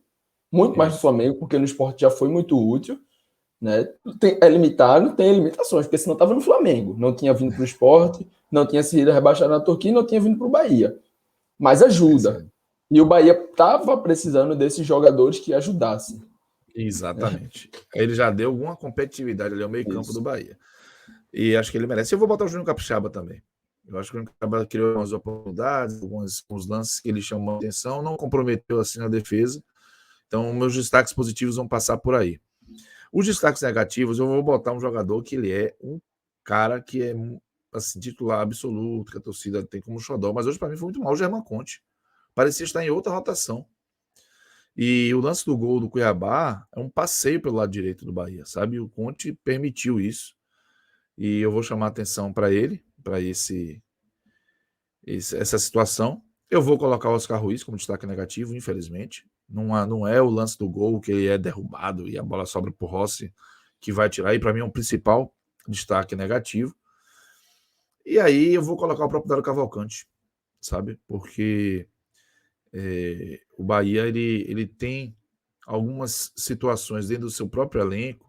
muito mais no Flamengo, porque no esporte já foi muito útil, né? É limitado, tem limitações, porque senão estava no Flamengo, não tinha vindo para o esporte, não tinha sido rebaixado na Turquia, não tinha vindo para o Bahia. Mas ajuda. E o Bahia estava precisando desses jogadores que ajudassem. Exatamente. Ele já deu alguma competitividade ali ao meio-campo do Bahia. E acho que ele merece. Eu vou botar o Júnior Capixaba também. Eu acho que o Júnior Capixaba criou algumas oportunidades, alguns lances que ele chamou a atenção, não comprometeu assim na defesa. Então, meus destaques positivos vão passar por aí. Os destaques negativos, eu vou botar um jogador que ele é um cara que é assim, titular absoluto, que a torcida tem como xodó, mas hoje para mim foi muito mal o Germán Conte. Parecia estar em outra rotação. E o lance do gol do Cuiabá é um passeio pelo lado direito do Bahia, sabe? O Conte permitiu isso. E eu vou chamar a atenção para ele, para essa situação. Eu vou colocar o Oscar Ruiz como destaque negativo, infelizmente. Não é o lance do gol que ele é derrubado e a bola sobra para o Rossi que vai tirar. E para mim é um principal destaque negativo. E aí eu vou colocar o próprio Dário Cavalcante, sabe? Porque o Bahia ele tem algumas situações dentro do seu próprio elenco,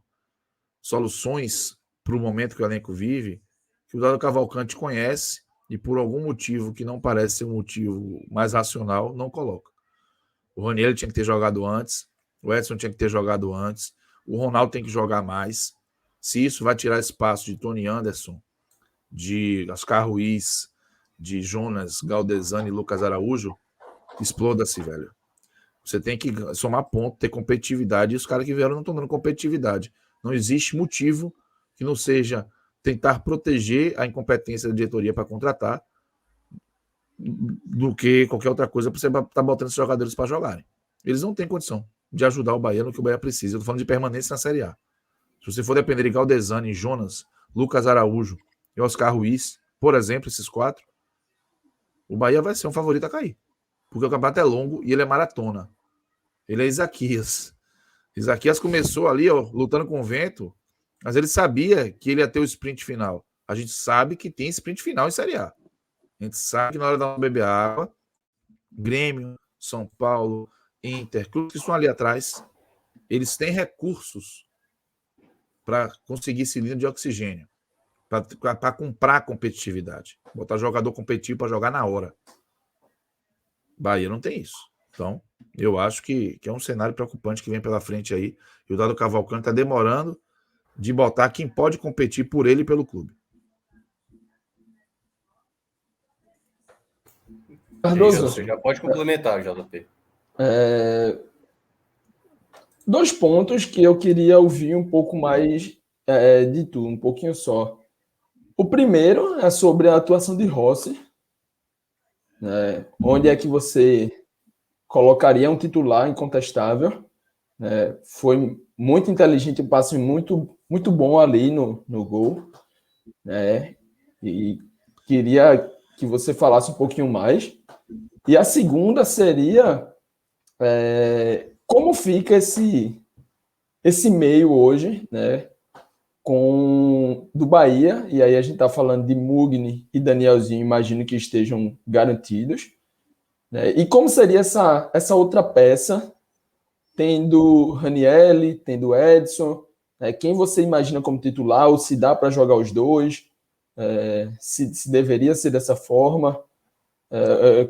soluções para o momento que o elenco vive, que o Dário Cavalcante conhece e por algum motivo que não parece ser um motivo mais racional, não coloca. O Raniel tinha que ter jogado antes, o Edson tinha que ter jogado antes, o Ronaldo tem que jogar mais. Se isso vai tirar espaço de Tony Anderson, de Oscar Ruiz, de Jonas, Galdesani e Lucas Araújo, exploda-se, velho. Você tem que somar ponto, ter competitividade, e os caras que vieram não estão dando competitividade. Não existe motivo que não seja tentar proteger a incompetência da diretoria para contratar do que qualquer outra coisa para você estar botando esses jogadores para jogarem. Eles não têm condição de ajudar o Bahia no que o Bahia precisa. Eu tô falando de permanência na Série A. Se você for depender de Galdesani, Jonas, Lucas Araújo e Oscar Ruiz, por exemplo, esses quatro, o Bahia vai ser um favorito a cair. Porque o campeonato é longo e ele é maratona. Ele é Isaquias. Isaquias começou ali, ó, lutando com o vento, mas ele sabia que ele ia ter o sprint final. A gente sabe que tem sprint final em Série A. A gente sabe que na hora de beber água, Grêmio, São Paulo, Inter, clubes que estão ali atrás, eles têm recursos para conseguir cilindro de oxigênio, para comprar competitividade, botar jogador competitivo para jogar na hora. Bahia não tem isso. Então, eu acho que é um cenário preocupante que vem pela frente aí. E o Dário Cavalcante está demorando de botar quem pode competir por ele e pelo clube. Cardoso, Você já pode complementar, JP. Dois pontos que eu queria ouvir um pouco mais de tu, um pouquinho só. O primeiro é sobre a atuação de Rossi, né? Onde é que você colocaria um titular incontestável? Foi muito inteligente, um passe muito, muito bom ali no gol, né? E queria que você falasse um pouquinho mais. E a segunda seria como fica esse meio hoje, né? Do Bahia, e aí a gente está falando de Mugni e Danielzinho, imagino que estejam garantidos. né? E como seria essa outra peça, tendo Ranieri, tendo Edson, né? Quem você imagina como titular, ou se dá para jogar os dois, se deveria ser dessa forma?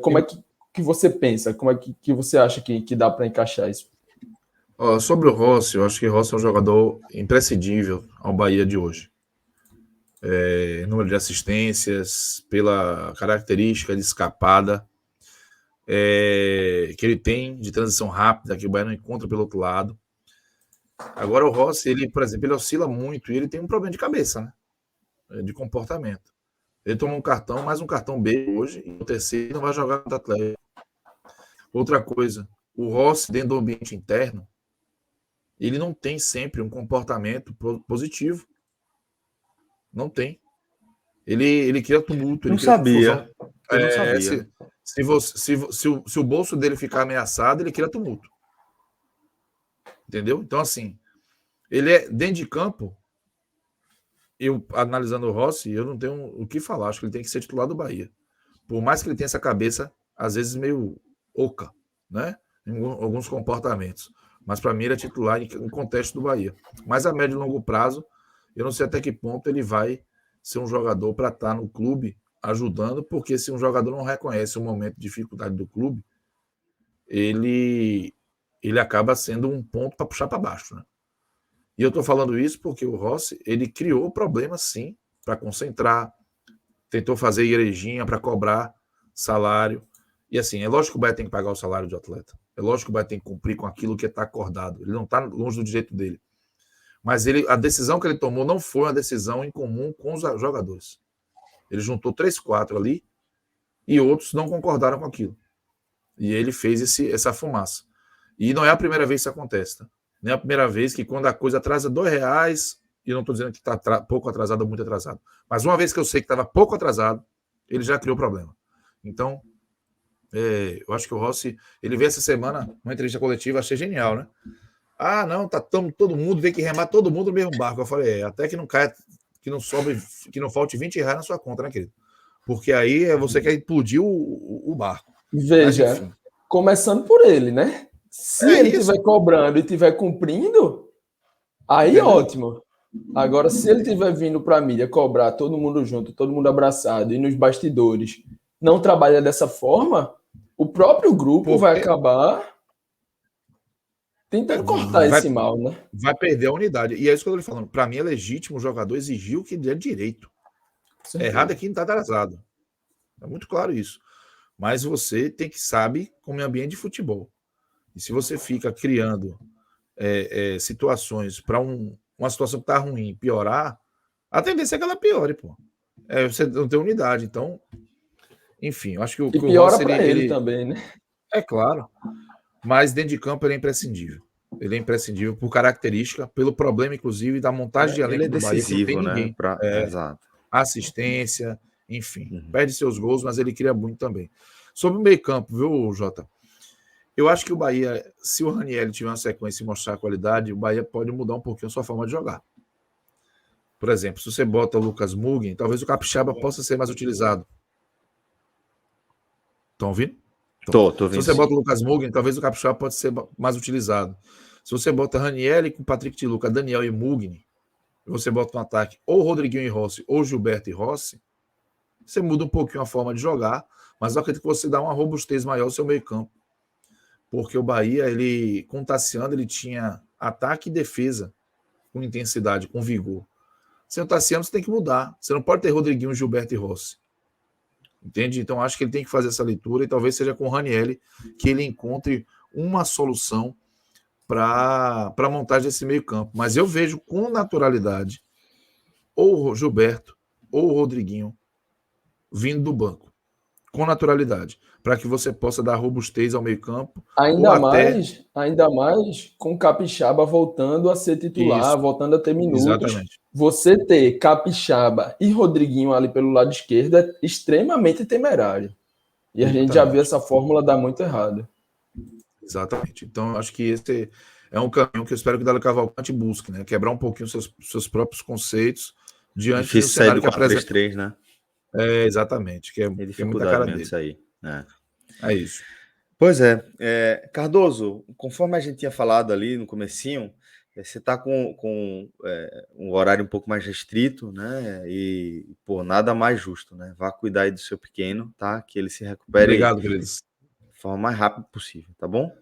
Como é que você pensa? Como é que você acha que dá para encaixar isso? Sobre o Rossi, eu acho que o Rossi é um jogador imprescindível ao Bahia de hoje. Número de assistências, pela característica de escapada que ele tem, de transição rápida, que o Bahia não encontra pelo outro lado. Agora o Rossi, ele, por exemplo, ele oscila muito e ele tem um problema de cabeça, né? De comportamento. Ele tomou um cartão, mais um cartão B hoje, e o terceiro não vai jogar contra o Atlético. Outra coisa, o Rossi, dentro do ambiente interno, ele não tem sempre um comportamento positivo. Não tem. Ele cria tumulto. Não ele cria sabia. confusão. Eu não sabia. Se o bolso dele ficar ameaçado, ele cria tumulto. Entendeu? Então, assim, ele é dentro de campo. Eu, analisando o Rossi, eu não tenho o que falar. Acho que ele tem que ser titular do Bahia. Por mais que ele tenha essa cabeça, às vezes, meio oca, né? Em alguns comportamentos. Mas, para mim, ele é titular em contexto do Bahia. Mas, a médio e longo prazo, eu não sei até que ponto ele vai ser um jogador para estar no clube ajudando, porque se um jogador não reconhece o momento de dificuldade do clube, ele acaba sendo um ponto para puxar para baixo, né? E eu estou falando isso porque o Rossi, ele criou problemas, sim, para concentrar, tentou fazer igrejinha para cobrar salário. E assim, é lógico que o Bahia tem que pagar o salário do atleta. É lógico que o Bahia tem que cumprir com aquilo que está acordado. Ele não está longe do direito dele. Mas a decisão que ele tomou não foi uma decisão em comum com os jogadores. Ele juntou 3, 4 ali e outros não concordaram com aquilo. E ele fez essa fumaça. E não é a primeira vez que isso acontece, tá? Não é a primeira vez que quando a coisa atrasa R$2, e eu não estou dizendo que está pouco atrasado ou muito atrasado, mas uma vez que eu sei que estava pouco atrasado, ele já criou problema. Então, eu acho que o Rossi, ele veio essa semana, uma entrevista coletiva, achei genial, né? Ah, não, todo mundo, tem que remar todo mundo no mesmo barco. Eu falei, até que não caia, que não sobre, que não falte R$20 na sua conta, né, querido? Porque aí você quer implodir o barco. Veja, começando por ele, né? Se ele estiver cobrando e estiver cumprindo, aí ótimo. Agora, se ele estiver vindo para a mídia cobrar todo mundo junto, todo mundo abraçado, e nos bastidores não trabalha dessa forma, o próprio grupo vai acabar tentando cortar esse mal, né? Vai perder a unidade. E é isso que eu estou falando. Para mim é legítimo o jogador exigir o que é direito. Errado é quem está atrasado. É muito claro isso. Mas você tem que saber como é ambiente de futebol. E se você fica criando situações para uma situação que está ruim piorar, a tendência é que ela piore, pô. Você não tem unidade. Então, enfim, eu acho que o piora para ele também, né? É claro. Mas dentro de campo ele é imprescindível. Ele é imprescindível por característica, pelo problema, inclusive, da montagem de elenco do Bahia, que não tem ninguém. Exato. Assistência, enfim. Perde seus gols, mas ele cria muito também. Sobre o meio campo, viu, Jota? Eu acho que o Bahia, se o Ranieri tiver uma sequência e mostrar a qualidade, o Bahia pode mudar um pouquinho a sua forma de jogar. Por exemplo, se você bota o Lucas Mugni, talvez o Capixaba possa ser mais utilizado. Estão ouvindo? Tô vendo. Se você bota o Lucas Mugni, talvez o Capixaba pode ser mais utilizado. Se você bota Ranieri com Patrick de Luca, Daniel e Mugni, e você bota no ataque ou Rodriguinho e Rossi, ou Gilberto e Rossi, você muda um pouquinho a forma de jogar, mas eu acredito que você dá uma robustez maior ao seu meio campo. Porque o Bahia, com o Tassiano, ele tinha ataque e defesa com intensidade, com vigor. Sem o Tassiano, você tem que mudar. Você não pode ter Rodriguinho, Gilberto e Rossi. Entende? Então, acho que ele tem que fazer essa leitura e talvez seja com o Ranieri que ele encontre uma solução para a montagem desse meio campo. Mas eu vejo com naturalidade ou o Gilberto ou o Rodriguinho vindo do banco. Com naturalidade, para que você possa dar robustez ao meio campo. Ainda mais com o Capixaba voltando a ser titular, voltando a ter minutos. Exatamente. Você ter Capixaba e Rodriguinho ali pelo lado esquerdo é extremamente temerário. E a gente já viu essa fórmula dar muito errado. Exatamente. Então, eu acho que esse é um caminho que eu espero que o Dado Cavalcante busque, né? Quebrar um pouquinho seus próprios conceitos diante do cenário que apresenta. 4-3-3, né? Exatamente. Que é muita cara dele. Isso aí. É isso. Pois é. Cardoso, conforme a gente tinha falado ali no comecinho, você está com um horário um pouco mais restrito, né? E, pô, nada mais justo, né? Vá cuidar aí do seu pequeno, tá? Que ele se recupere Obrigado, queridos. de forma mais rápida possível, tá bom?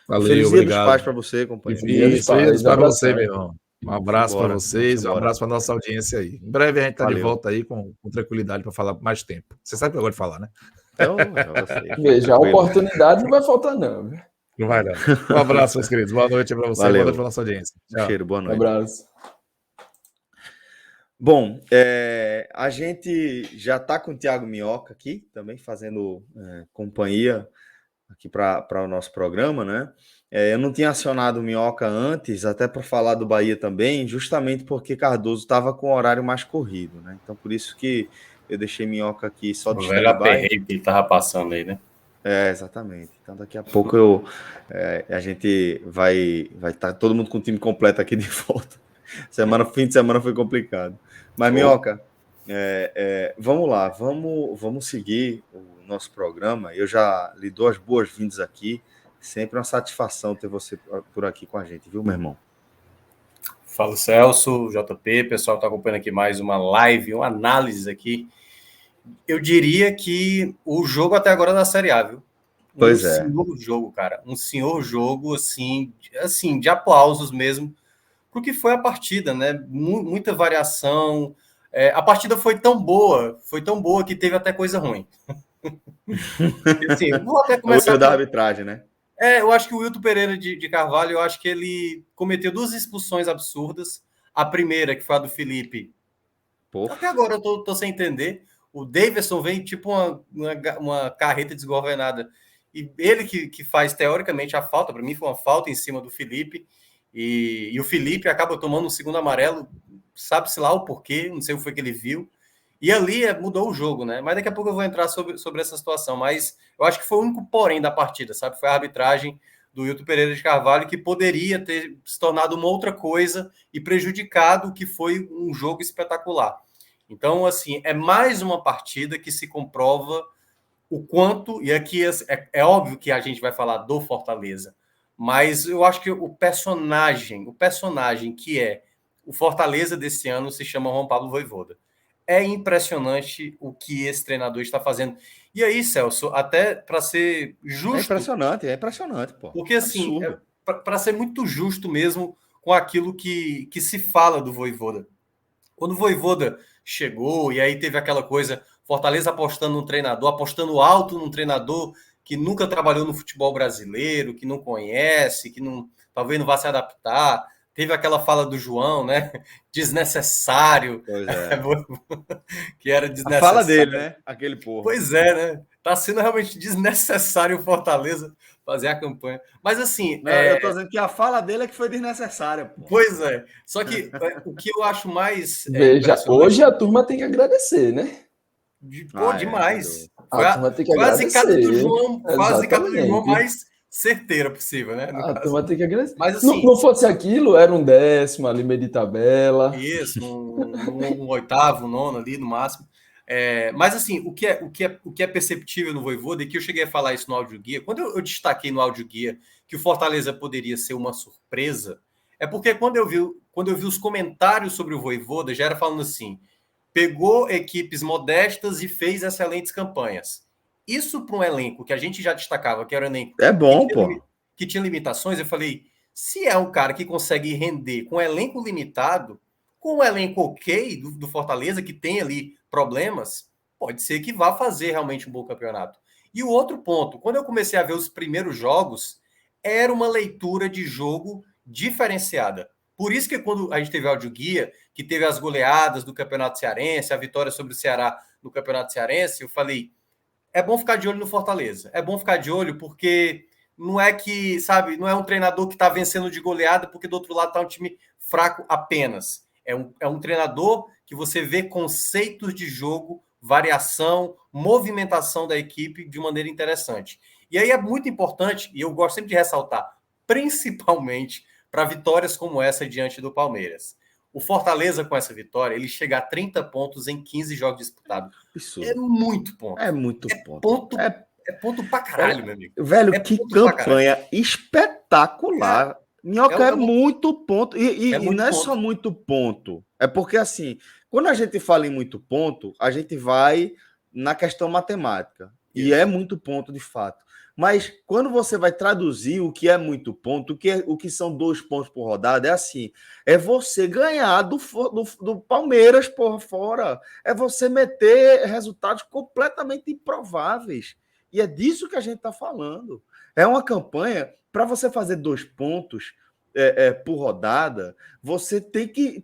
Valeu, Feliz Dia dos obrigado. Pais para você, companheiro. Isso, Pais, para você, abração. meu irmão. Um abraço para vocês, um abraço para nossa audiência aí. Em breve a gente está de Valeu. volta aí com tranquilidade para falar mais tempo. Você sabe que eu gosto de falar, né? Então, já sei. Veja, a oportunidade não vai faltar, não. Viu? Não vai não. Um abraço, meus queridos. Boa noite para você, Valeu. boa noite para nossa audiência. Tchau. Cheiro, boa Um noite. abraço. Bom, a gente já está com o Thiago Minhoca aqui, também fazendo companhia aqui para o nosso programa, né? Eu não tinha acionado o Minhoca antes, até para falar do Bahia também, justamente porque Cardoso estava com o horário mais corrido, né? Então, por isso que eu deixei Minhoca aqui só de O velho stand-by. aperreio que ele tava passando aí, né? Exatamente. Então, daqui a pouco a gente vai estar todo mundo com o time completo aqui de volta. Fim de semana foi complicado. Mas, Minhoca, vamos lá, vamos seguir o nosso programa. Eu já lhe dou as boas-vindas aqui. Sempre uma satisfação ter você por aqui com a gente, viu, meu irmão? Fala, Celso, JP, pessoal que está acompanhando aqui mais uma live, uma análise aqui. Eu diria que o jogo até agora da Série A, viu? Pois é. Senhor jogo, cara. Um senhor jogo, assim, de aplausos mesmo, porque foi a partida, né? Muita variação. A partida foi tão boa que teve até coisa ruim. Assim, vou até começar. O da arbitragem, né? Eu acho que o Wilton Pereira de Carvalho, eu acho que ele cometeu 2 expulsões absurdas. A primeira, que foi a do Felipe. Porra. Até agora eu tô sem entender. O Davidson vem tipo uma carreta desgovernada. E ele que faz, teoricamente, a falta. Para mim, foi uma falta em cima do Felipe. E o Felipe acaba tomando um segundo amarelo. Sabe-se lá o porquê, não sei o que foi que ele viu. E ali mudou o jogo, né? Mas daqui a pouco eu vou entrar sobre essa situação. Mas eu acho que foi o único porém da partida, sabe? Foi a arbitragem do Wilton Pereira de Carvalho, que poderia ter se tornado uma outra coisa e prejudicado o que foi um jogo espetacular. Então, assim, é mais uma partida que se comprova o quanto, e aqui é óbvio que a gente vai falar do Fortaleza, mas eu acho que o personagem que é o Fortaleza desse ano se chama João Pablo Vojvoda. É impressionante o que esse treinador está fazendo. E aí, Celso, até para ser justo... É impressionante, pô. Porque, assim, para ser muito justo mesmo com aquilo que se fala do Vojvoda. Quando o Vojvoda chegou, e aí teve aquela coisa, Fortaleza apostando num treinador, apostando alto num treinador que nunca trabalhou no futebol brasileiro, que não conhece, que talvez não vá se adaptar. Teve aquela fala do João, né? Desnecessário. Pois é. Que era desnecessário. A fala dele, né? Aquele porra. Pois é, né? Tá sendo realmente desnecessário o Fortaleza fazer a campanha. Mas assim... Não, eu tô dizendo que a fala dele é que foi desnecessária, pô. Pois é. Só que o que eu acho mais... Veja, hoje a turma tem que agradecer, né? Demais. A turma tem que agradecer. Quase cada do João mais certeira possível, né? A turma tem que agradecer. Mas assim... Não fosse aquilo, era um 10º ali, meio de tabela. Isso, um 8º, 9º ali no máximo. Mas assim, o que é perceptível no Vojvoda, e que eu cheguei a falar isso no áudio-guia, quando eu destaquei no áudio-guia que o Fortaleza poderia ser uma surpresa, é porque quando eu vi os comentários sobre o Vojvoda, já era falando assim, pegou equipes modestas e fez excelentes campanhas. Isso para um elenco que a gente já destacava, que era um elenco que tinha limitações, eu falei, se é um cara que consegue render com um elenco limitado, com um elenco ok do Fortaleza, que tem ali problemas, pode ser que vá fazer realmente um bom campeonato. E o outro ponto, quando eu comecei a ver os primeiros jogos, era uma leitura de jogo diferenciada. Por isso que quando a gente teve áudio guia, que teve as goleadas do Campeonato Cearense, a vitória sobre o Ceará no Campeonato Cearense, eu falei, é bom ficar de olho no Fortaleza. É bom ficar de olho porque não é que, sabe, não é um treinador que está vencendo de goleada porque do outro lado está um time fraco apenas. É um treinador que você vê conceitos de jogo, variação, movimentação da equipe de maneira interessante. E aí é muito importante, e eu gosto sempre de ressaltar, principalmente para vitórias como essa diante do Palmeiras. O Fortaleza, com essa vitória, ele chega a 30 pontos em 15 jogos disputados. Absurdo. É muito ponto. É muito ponto. É ponto pra caralho, meu amigo. Velho, É que ponto pra campanha espetacular. Minhoca é muito ponto. E muito não é ponto. só muito ponto. É porque, assim, quando a gente fala em muito ponto, a gente vai na questão matemática. E Isso. é muito ponto, de fato. Mas quando você vai traduzir o que é muito ponto, o que são 2 pontos por rodada, é assim: é você ganhar do Palmeiras por fora. É você meter resultados completamente improváveis. E é disso que a gente está falando. É uma campanha para você fazer 2 pontos por rodada, você tem que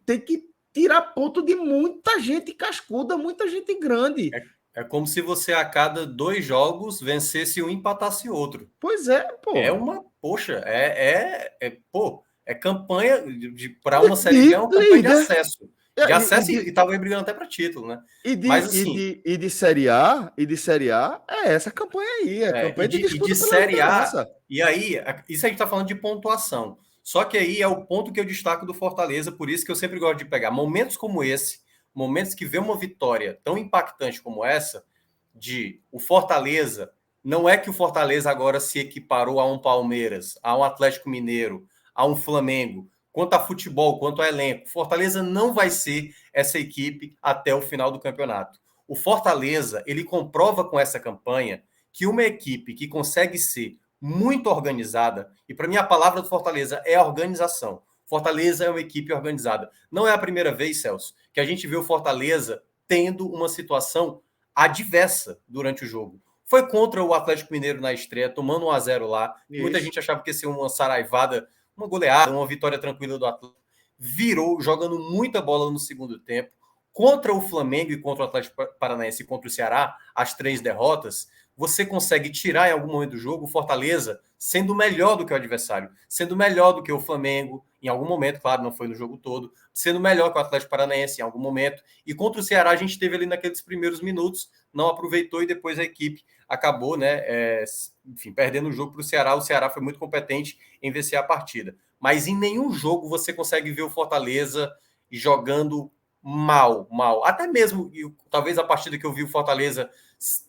tirar ponto de muita gente cascuda, muita gente grande. É como se você a cada 2 jogos vencesse um e empatasse outro. Pois é, pô. É uma, poxa, é campanha para uma Série B, é uma campanha de líder. acesso. De acesso e estava brigando até para título, né? Mas assim, De Série A, é essa campanha aí, é a campanha de disputa pela Série A, liderança. e aí, isso a gente está falando de pontuação. Só que aí é o ponto que eu destaco do Fortaleza, por isso que eu sempre gosto de pegar momentos como esse, momentos que vê uma vitória tão impactante como essa, de o Fortaleza, não é que o Fortaleza agora se equiparou a um Palmeiras, a um Atlético Mineiro, a um Flamengo, quanto a futebol, quanto a elenco. Fortaleza não vai ser essa equipe até o final do campeonato. O Fortaleza, ele comprova com essa campanha que uma equipe que consegue ser muito organizada, e para mim a palavra do Fortaleza é organização. Fortaleza é uma equipe organizada. Não é a primeira vez, Celso, que a gente vê o Fortaleza tendo uma situação adversa durante o jogo. Foi contra o Atlético Mineiro na estreia, tomando 1-0 lá. Isso. Muita gente achava que ia ser uma saraivada, uma goleada, uma vitória tranquila do Atlético. Virou, jogando muita bola no segundo tempo. Contra o Flamengo e contra o Atlético Paranaense e contra o Ceará, as 3 derrotas, você consegue tirar em algum momento do jogo o Fortaleza sendo melhor do que o adversário, sendo melhor do que o Flamengo, em algum momento, claro, não foi no jogo todo, sendo melhor que o Atlético Paranaense em algum momento. E contra o Ceará, a gente teve ali naqueles primeiros minutos, não aproveitou e depois a equipe acabou, né, enfim, perdendo o jogo para o Ceará. O Ceará foi muito competente em vencer a partida. Mas em nenhum jogo você consegue ver o Fortaleza jogando mal. Até mesmo, talvez a partida que eu vi o Fortaleza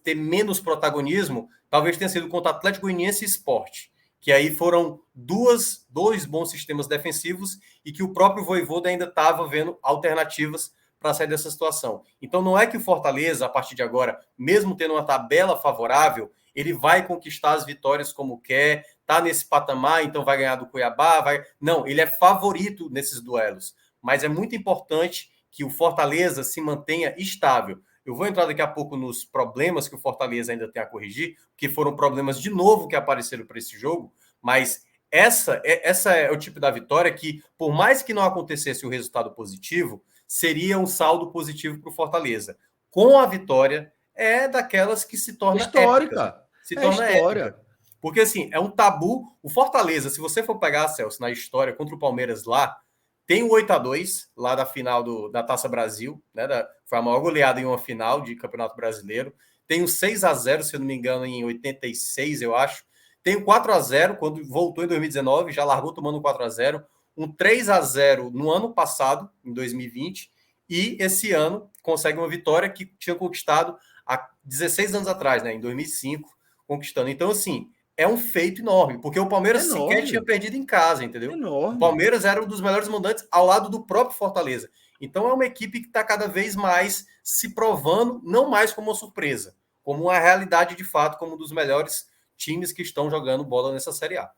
ter menos protagonismo, talvez tenha sido contra Atlético Goianiense e Sport, que aí foram dois bons sistemas defensivos e que o próprio Vojvoda ainda estava vendo alternativas para sair dessa situação. Então não é que o Fortaleza, a partir de agora, mesmo tendo uma tabela favorável, ele vai conquistar as vitórias como quer, tá nesse patamar, então vai ganhar do Cuiabá, Não, ele é favorito nesses duelos, mas é muito importante que o Fortaleza se mantenha estável. Eu vou entrar daqui a pouco nos problemas que o Fortaleza ainda tem a corrigir, que foram problemas de novo que apareceram para esse jogo, mas essa é o tipo da vitória que, por mais que não acontecesse o resultado positivo, seria um saldo positivo para o Fortaleza. Com a vitória, é daquelas que se torna histórica. Épica. Se torna história. Épica. Porque, assim, é um tabu. O Fortaleza, se você for pegar, Celso, na história contra o Palmeiras lá, tem o 8-2 lá da final da Taça Brasil, né? Foi a maior goleada em uma final de Campeonato Brasileiro. Tem o 6-0, se eu não me engano, em 86, eu acho. Tem o 4-0, quando voltou em 2019, já largou tomando 4-0. Um 3-0 no ano passado, em 2020. E esse ano consegue uma vitória que tinha conquistado há 16 anos atrás, né? Em 2005, conquistando. Então, assim, é um feito enorme, porque o Palmeiras sequer tinha perdido em casa, entendeu? O Palmeiras era um dos melhores mandantes ao lado do próprio Fortaleza. Então é uma equipe que está cada vez mais se provando, não mais como uma surpresa, como uma realidade de fato, como um dos melhores times que estão jogando bola nessa Série A.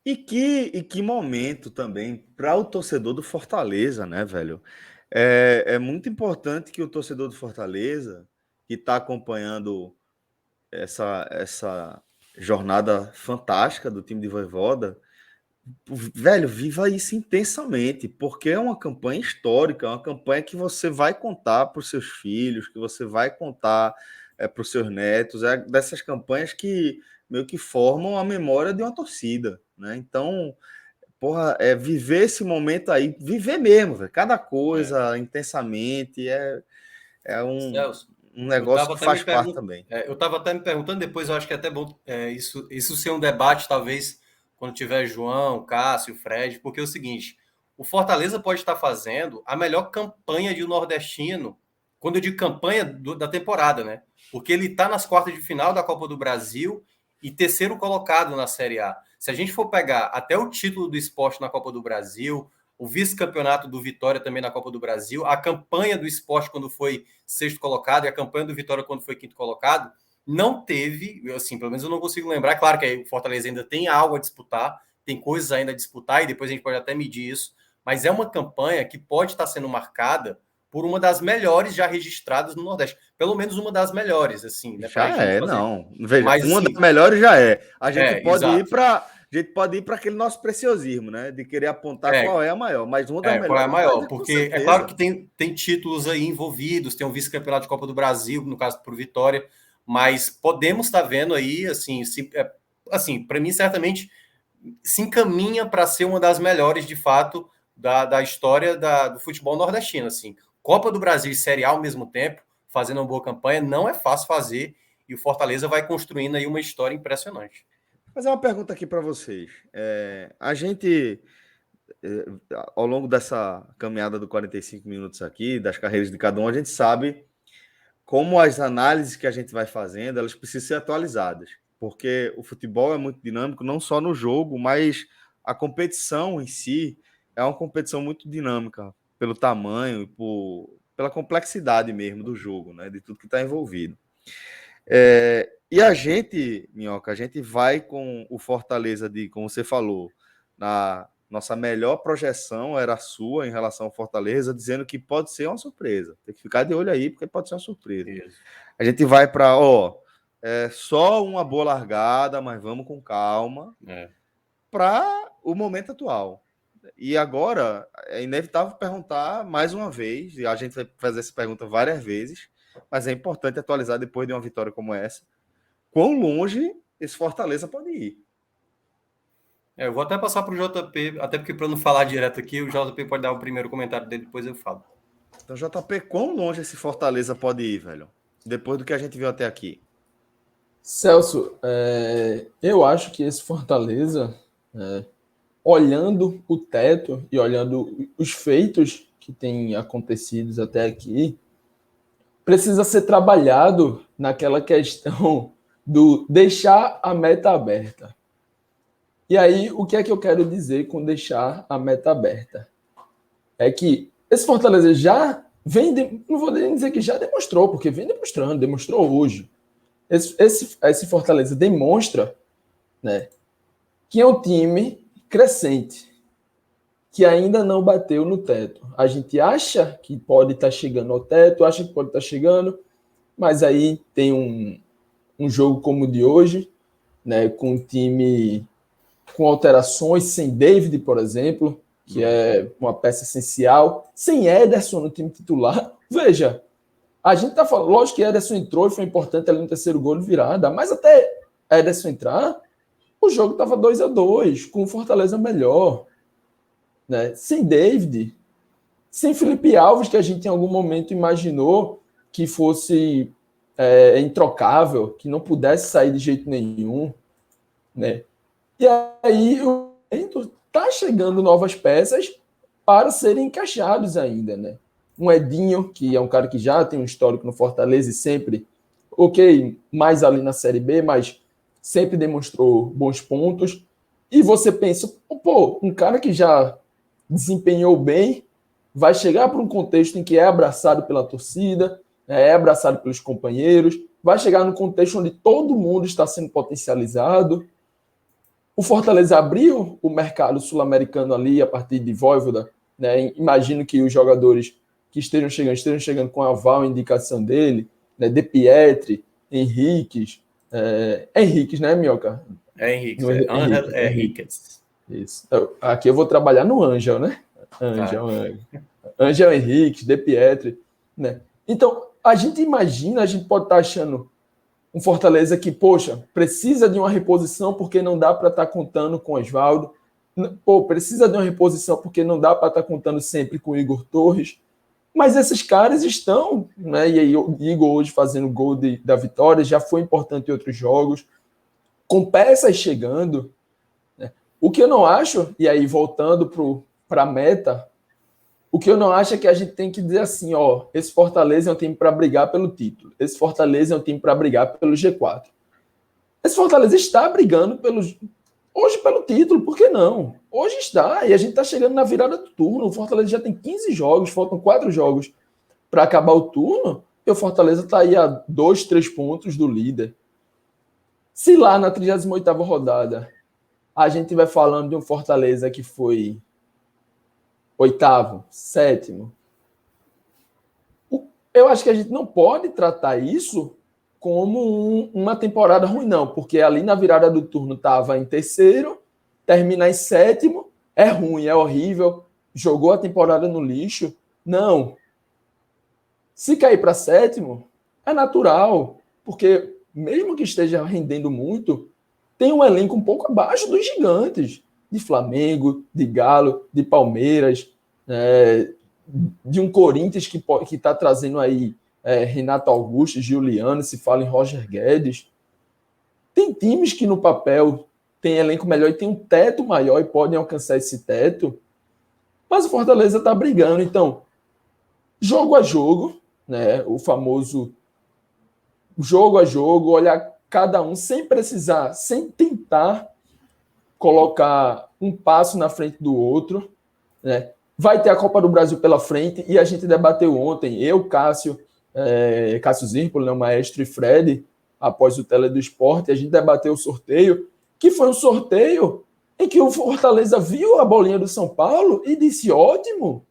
E que momento também para o torcedor do Fortaleza, né, velho? É muito importante que o torcedor do Fortaleza, que está acompanhando essa jornada fantástica do time de Vojvoda, velho, viva isso intensamente, porque é uma campanha histórica, é uma campanha que você vai contar para os seus filhos, que você vai contar para os seus netos, é dessas campanhas que meio que formam a memória de uma torcida, né? Então, porra, viver esse momento aí, viver mesmo, velho, cada coisa intensamente, Celso, um negócio que faz parte também. Eu estava até me perguntando, depois eu acho que é até bom isso ser um debate, talvez, quando tiver João, Cássio, Fred, porque é o seguinte, o Fortaleza pode estar fazendo a melhor campanha de um nordestino quando eu digo campanha da temporada, né? Porque ele está nas quartas de final da Copa do Brasil e terceiro colocado na Série A. Se a gente for pegar até o título do Sport na Copa do Brasil, o vice-campeonato do Vitória também na Copa do Brasil, a campanha do Sport quando foi sexto colocado e a campanha do Vitória quando foi quinto colocado, não teve, assim, pelo menos eu não consigo lembrar. Claro que o Fortaleza ainda tem algo a disputar, tem coisas ainda a disputar e depois a gente pode até medir isso, mas é uma campanha que pode estar sendo marcada por uma das melhores já registradas no Nordeste. Pelo menos uma das melhores, assim, né? Já é, não. Veja, mas, uma assim, das melhores já é. A gente pode exato. ir para... A gente pode ir para aquele nosso preciosismo, né? De querer apontar qual é a maior. Mas uma das melhores. Qual é a maior? É, porque é claro que tem títulos aí envolvidos, tem um vice-campeonato de Copa do Brasil, no caso por Vitória, mas podemos estar vendo aí, assim, para mim, certamente, se encaminha para ser uma das melhores, de fato, da história do futebol nordestino. Assim. Copa do Brasil e Série A ao mesmo tempo, fazendo uma boa campanha, não é fácil fazer, e o Fortaleza vai construindo aí uma história impressionante. Mas é uma pergunta aqui para vocês. A gente, ao longo dessa caminhada do 45 minutos aqui, das carreiras de cada um, a gente sabe como as análises que a gente vai fazendo, elas precisam ser atualizadas. Porque o futebol é muito dinâmico, não só no jogo, mas a competição em si é uma competição muito dinâmica, pelo tamanho e pela complexidade mesmo do jogo, né? De tudo que está envolvido. E a gente, Minhoca, a gente vai com o Fortaleza como você falou, na nossa melhor projeção era a sua em relação ao Fortaleza, dizendo que pode ser uma surpresa. Tem que ficar de olho aí, porque pode ser uma surpresa. Isso. A gente vai para, só uma boa largada, mas vamos com calma para o momento atual. E agora, é inevitável perguntar mais uma vez, e a gente vai fazer essa pergunta várias vezes, mas é importante atualizar depois de uma vitória como essa, quão longe esse Fortaleza pode ir. Eu vou até passar para o JP, até porque para não falar direto aqui, o JP pode dar o primeiro comentário dele, depois eu falo. Então, JP, quão longe esse Fortaleza pode ir, velho? Depois do que a gente viu até aqui. Celso, eu acho que esse Fortaleza, olhando o teto e olhando os feitos que têm acontecido até aqui, precisa ser trabalhado naquela questão do deixar a meta aberta. E aí, o que é que eu quero dizer com deixar a meta aberta? É que esse Fortaleza já não vou nem dizer que já demonstrou, porque vem demonstrou hoje. Esse Fortaleza demonstra, né, que é um time crescente, que ainda não bateu no teto. A gente acha que pode estar chegando ao teto, acha que pode estar chegando, mas aí tem um jogo como o de hoje, né, com um time com alterações, sem David, por exemplo, que é uma peça essencial, sem Ederson no time titular. Veja, a gente tá falando, lógico que Ederson entrou e foi importante ali no terceiro gol de virada, mas até Ederson entrar, o jogo estava 2-2, com o Fortaleza melhor. Né? Sem David, sem Felipe Alves, que a gente em algum momento imaginou que fosse introcável, que não pudesse sair de jeito nenhum. Né? E aí está chegando novas peças para serem encaixados ainda, né? Um Edinho, que é um cara que já tem um histórico no Fortaleza e sempre, mais ali na Série B, mas sempre demonstrou bons pontos. E você pensa, um cara que já desempenhou bem, vai chegar para um contexto em que é abraçado pela torcida, é abraçado pelos companheiros, vai chegar num contexto onde todo mundo está sendo potencializado. O Fortaleza abriu o mercado sul-americano ali a partir de Vojvoda, né? Imagino que os jogadores que estejam chegando com a aval e indicação dele, né? De Pietri, Henriques, Henriques, né, Minhoca? Henriques. Isso. Aqui eu vou trabalhar no Ângel, né? Ângel Henriques, De Pietri, né? Então, a gente pode estar achando um Fortaleza que, precisa de uma reposição porque não dá para estar contando com o Osvaldo. Precisa de uma reposição porque não dá para estar contando sempre com o Igor Torres. Mas esses caras estão, né? E aí o Igor hoje fazendo gol da vitória, já foi importante em outros jogos, com peças chegando. Né? O que eu não acho, e aí voltando para a meta, O que eu não acho é que a gente tem que dizer assim, ó, esse Fortaleza é um time para brigar pelo título. Esse Fortaleza é um time para brigar pelo G4. Esse Fortaleza está brigando hoje pelo título, por que não? Hoje está, e a gente está chegando na virada do turno. O Fortaleza já tem 15 jogos, faltam 4 jogos para acabar o turno, e o Fortaleza está aí a 2, 3 pontos do líder. Se lá na 38ª rodada a gente estiver falando de um Fortaleza que foi 8º, 7º, eu acho que a gente não pode tratar isso como uma temporada ruim, não, porque ali na virada do turno estava em 3º, termina em 7º, é ruim, é horrível, jogou a temporada no lixo. Não. Se cair para 7º, é natural, porque mesmo que esteja rendendo muito, tem um elenco um pouco abaixo dos gigantes, de Flamengo, de Galo, de Palmeiras, de um Corinthians que está trazendo aí Renato Augusto, Giuliano, se fala em Roger Guedes. Tem times que no papel tem elenco melhor e tem um teto maior e podem alcançar esse teto, mas o Fortaleza está brigando. Então, jogo a jogo, né, o famoso jogo a jogo, olhar cada um sem precisar, sem tentar colocar um passo na frente do outro, né? Vai ter a Copa do Brasil pela frente e a gente debateu ontem, eu, Cássio Zirpoli, né, o maestro, e Fred, após o Tele do Esporte, a gente debateu o sorteio, que foi um sorteio em que o Fortaleza viu a bolinha do São Paulo e disse, ótimo.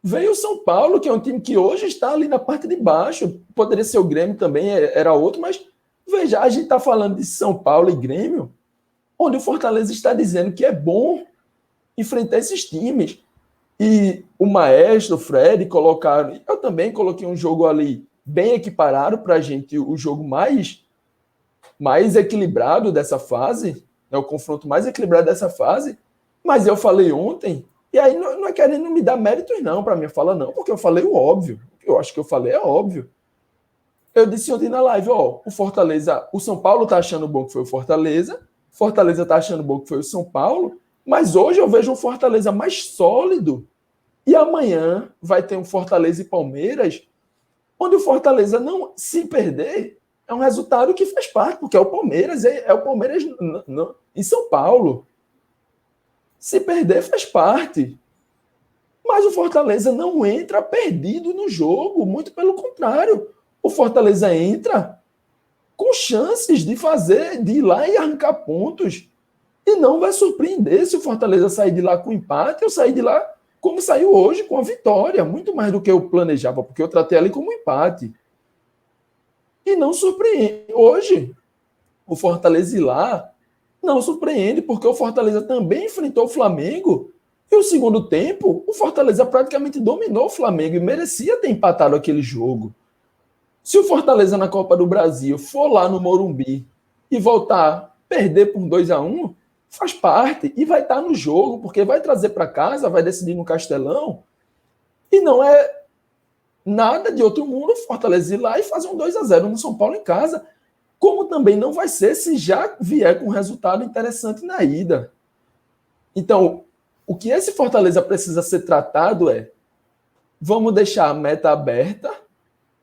Veio o São Paulo, que é um time que hoje está ali na parte de baixo. Poderia ser o Grêmio também, era outro, mas veja, a gente está falando de São Paulo e Grêmio, onde o Fortaleza está dizendo que é bom enfrentar esses times. E o Maestro, o Fred, colocaram... Eu também coloquei um jogo ali bem equiparado para a gente, o jogo mais equilibrado dessa fase, né, o confronto mais equilibrado dessa fase, mas eu falei ontem... E aí não é querendo me dar méritos, não, para minha fala, não, porque eu falei o óbvio. Eu acho que eu falei é óbvio. Eu disse ontem na live, ó, o Fortaleza, o São Paulo tá achando bom que foi o Fortaleza tá achando bom que foi o São Paulo, mas hoje eu vejo um Fortaleza mais sólido. E amanhã vai ter um Fortaleza e Palmeiras, onde o Fortaleza não se perder, é um resultado que faz parte, porque é o Palmeiras, é o Palmeiras em São Paulo. Se perder, faz parte. Mas o Fortaleza não entra perdido no jogo. Muito pelo contrário. O Fortaleza entra com chances de ir lá e arrancar pontos. E não vai surpreender se o Fortaleza sair de lá com empate ou sair de lá como saiu hoje, com a vitória. Muito mais do que eu planejava, porque eu tratei ali como empate. E não surpreende. Hoje, o Fortaleza ir lá não surpreende, porque o Fortaleza também enfrentou o Flamengo e o segundo tempo, o Fortaleza praticamente dominou o Flamengo e merecia ter empatado aquele jogo. Se o Fortaleza na Copa do Brasil for lá no Morumbi e voltar a perder por 2-1, faz parte e vai estar no jogo, porque vai trazer para casa, vai decidir no Castelão e não é nada de outro mundo o Fortaleza ir lá e fazer um 2-0 no São Paulo em casa. Como também não vai ser se já vier com um resultado interessante na ida. Então, o que esse Fortaleza precisa ser tratado é: vamos deixar a meta aberta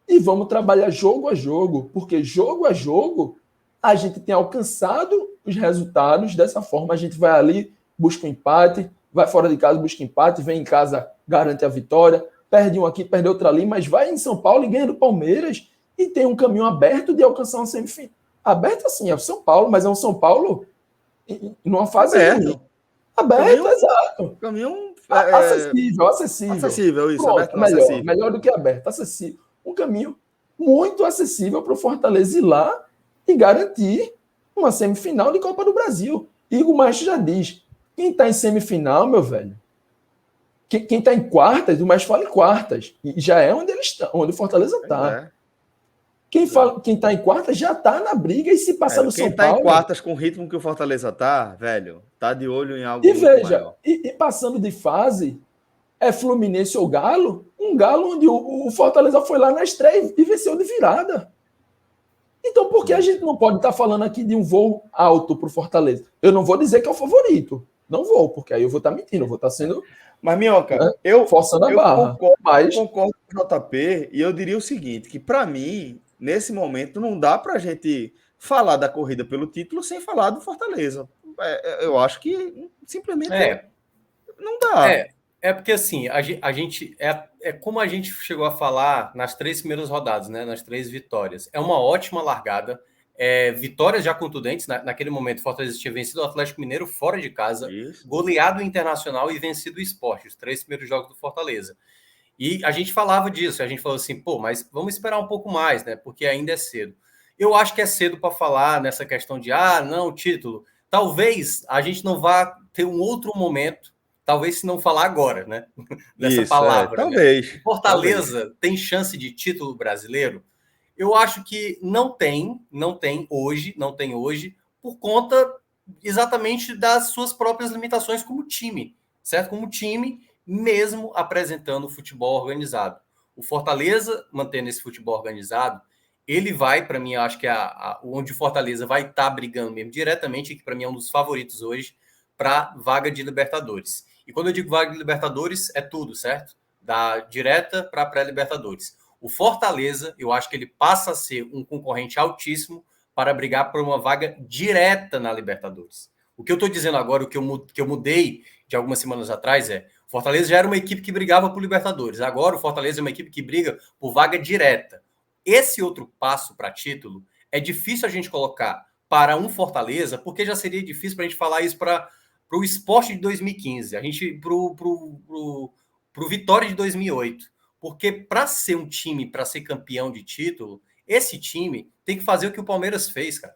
e vamos trabalhar jogo a jogo, porque jogo a jogo a gente tem alcançado os resultados. Dessa forma, a gente vai ali, busca um empate, vai fora de casa, busca empate, vem em casa, garante a vitória, perde um aqui, perde outro ali, mas vai em São Paulo e ganha do Palmeiras. E tem um caminho aberto de alcançar uma semifinal. Aberto assim, é o São Paulo, mas é um São Paulo numa fase aberto. Aberto, caminho, exato. Caminho acessível. Acessível, isso. Pronto, aberto, acessível. Melhor do que aberto, acessível. Um caminho muito acessível para o Fortaleza ir lá e garantir uma semifinal de Copa do Brasil. E o Maestro já diz, quem está em semifinal, meu velho, quem está em quartas, o Maestro fala em quartas, e já é onde eles estão, onde o Fortaleza está. Quem está em quartas já está na briga e se passar no São Paulo... Quem está em quartas com o ritmo que o Fortaleza está, velho, tá de olho em algo e veja, maior. E passando de fase, é Fluminense ou Galo, um Galo onde o Fortaleza foi lá na estreia e venceu de virada. Então, por que a gente não pode estar falando aqui de um voo alto para o Fortaleza? Eu não vou dizer que é o favorito. Não vou, porque aí eu vou estar mentindo, eu vou estar sendo Mas, Minhoca, Forçando a eu barra. Mas concordo com o JP e eu diria o seguinte, que para mim, nesse momento, não dá para a gente falar da corrida pelo título sem falar do Fortaleza. Eu acho que simplesmente não dá. É porque assim, a gente é como a gente chegou a falar nas 3 primeiras rodadas, né? Nas 3 vitórias. É uma ótima largada. Vitórias já contundentes. Naquele momento, Fortaleza tinha vencido o Atlético Mineiro fora de casa, Isso. goleado o Internacional e vencido o Sport, os 3 primeiros jogos do Fortaleza. E a gente falava disso, a gente falou assim, pô, mas vamos esperar um pouco mais, né? Porque ainda é cedo. Eu acho que é cedo para falar nessa questão de, não, título. Talvez a gente não vá ter um outro momento, talvez se não falar agora, né? Dessa Isso, palavra, né? talvez. Fortaleza tem chance de título brasileiro? Eu acho que não tem hoje, por conta exatamente das suas próprias limitações como time, certo? Como time, mesmo apresentando futebol organizado. O Fortaleza, mantendo esse futebol organizado, ele vai, para mim, eu acho que onde o Fortaleza vai estar brigando mesmo diretamente, que para mim é um dos favoritos hoje, para vaga de Libertadores. E quando eu digo vaga de Libertadores, é tudo, certo? Da direta para pré-Libertadores. O Fortaleza, eu acho que ele passa a ser um concorrente altíssimo para brigar por uma vaga direta na Libertadores. O que eu estou dizendo agora, o que eu mudei de algumas semanas atrás o Fortaleza já era uma equipe que brigava por Libertadores. Agora o Fortaleza é uma equipe que briga por vaga direta. Esse outro passo para título é difícil a gente colocar para um Fortaleza, porque já seria difícil para a gente falar isso para o Sport de 2015, para o Vitória de 2008. Porque para ser um time, para ser campeão de título, esse time tem que fazer o que o Palmeiras fez, cara.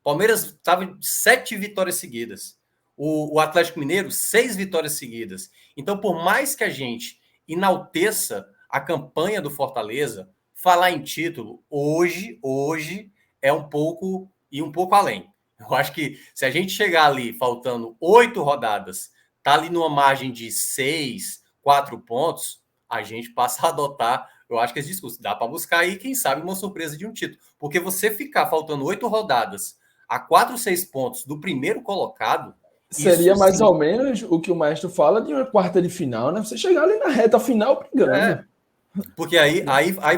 O Palmeiras estava em 7 vitórias seguidas. O Atlético Mineiro, 6 vitórias seguidas. Então, por mais que a gente enalteça a campanha do Fortaleza, falar em título, hoje é um pouco além. Eu acho que se a gente chegar ali faltando 8 rodadas, tá ali numa margem de 6, 4 pontos, a gente passa a adotar, eu acho que esse discurso dá para buscar aí, quem sabe, uma surpresa de um título. Porque você ficar faltando 8 rodadas a 4, 6 pontos do primeiro colocado, seria mais ou menos o que o maestro fala de uma quarta de final, né? Você chegar ali na reta final brigando. Porque aí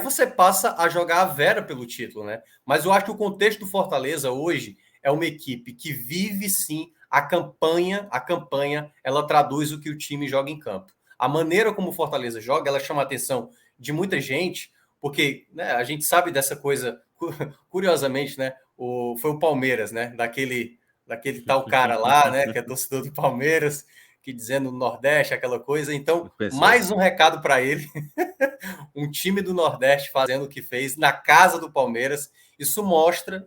você passa a jogar a vera pelo título, né? Mas eu acho que o contexto do Fortaleza hoje é uma equipe que vive, sim, a campanha, ela traduz o que o time joga em campo. A maneira como o Fortaleza joga, ela chama a atenção de muita gente, porque, né, a gente sabe dessa coisa, curiosamente, né? Foi o Palmeiras, né? Daquele tal cara lá, né? Que é torcedor do Palmeiras, que dizendo no Nordeste, aquela coisa. Então, mais um recado para ele. Um time do Nordeste fazendo o que fez na casa do Palmeiras. Isso mostra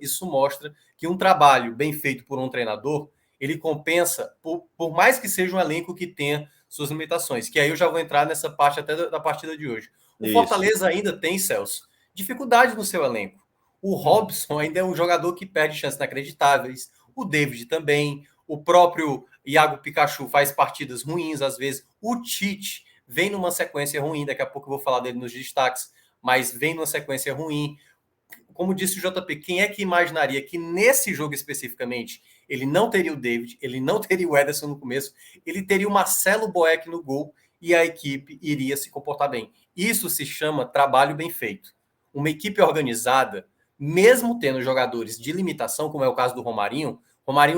que um trabalho bem feito por um treinador, ele compensa, por mais que seja um elenco que tenha suas limitações, que aí eu já vou entrar nessa parte até da partida de hoje. O Fortaleza ainda tem, Celso, dificuldade no seu elenco. O Robson ainda é um jogador que perde chances inacreditáveis. O David também. O próprio Iago Pikachu faz partidas ruins às vezes. O Tite vem numa sequência ruim. Daqui a pouco eu vou falar dele nos destaques. Mas vem numa sequência ruim. Como disse o JP, quem é que imaginaria que nesse jogo especificamente ele não teria o David, ele não teria o Ederson no começo, ele teria o Marcelo Boeck no gol e a equipe iria se comportar bem. Isso se chama trabalho bem feito. Uma equipe organizada, mesmo tendo jogadores de limitação, como é o caso do Romarinho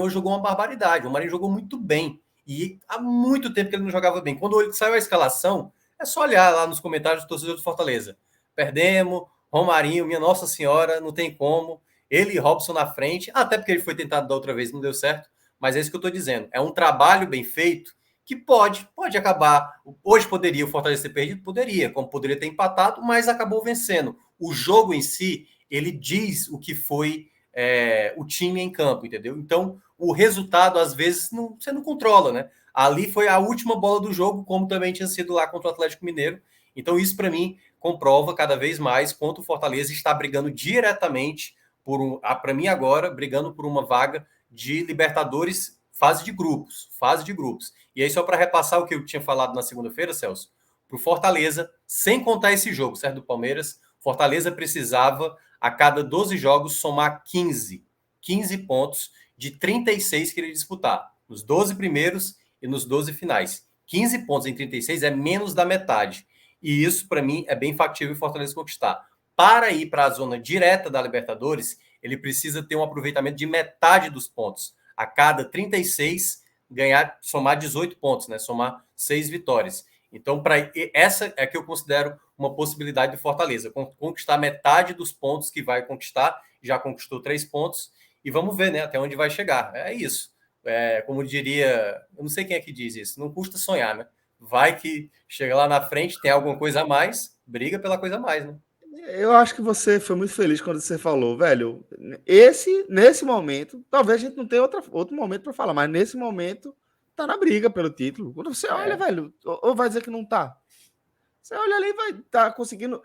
hoje jogou uma barbaridade. O Romarinho jogou muito bem. E há muito tempo que ele não jogava bem. Quando saiu a escalação, é só olhar lá nos comentários do torcedor do Fortaleza. Perdemos, Romarinho, minha Nossa Senhora, não tem como. Ele e Robson na frente, até porque ele foi tentado da outra vez, não deu certo. Mas é isso que eu estou dizendo. É um trabalho bem feito que pode acabar. Hoje poderia o Fortaleza ter perdido? Poderia, como poderia ter empatado, mas acabou vencendo. O jogo em si, ele diz o que foi o time em campo, entendeu? Então, o resultado, às vezes, você não controla, né? Ali foi a última bola do jogo, como também tinha sido lá contra o Atlético Mineiro. Então, isso, para mim, comprova cada vez mais quanto o Fortaleza está brigando diretamente para mim agora, brigando por uma vaga de Libertadores, fase de grupos. E aí, só para repassar o que eu tinha falado na segunda-feira, Celso, para o Fortaleza, sem contar esse jogo, certo, do Palmeiras, Fortaleza precisava, a cada 12 jogos, somar 15 pontos de 36 que ele disputar, nos 12 primeiros e nos 12 finais. 15 pontos em 36 é menos da metade. E isso, para mim, é bem factível o Fortaleza conquistar. Para ir para a zona direta da Libertadores, ele precisa ter um aproveitamento de metade dos pontos. A cada 36, somar 18 pontos, né? Somar 6 vitórias. Então, essa é que eu considero uma possibilidade do Fortaleza, conquistar metade dos pontos que vai conquistar, já conquistou 3 pontos, e vamos ver, né, até onde vai chegar. É isso. Como diria, eu não sei quem é que diz isso, não custa sonhar, né? Vai que chega lá na frente, tem alguma coisa a mais, briga pela coisa a mais, né? Eu acho que você foi muito feliz quando você falou, velho. Nesse momento, talvez a gente não tenha outro momento para falar, mas nesse momento tá na briga pelo título. Quando você olha, velho, ou vai dizer que não tá. Você olha ali e vai estar conseguindo.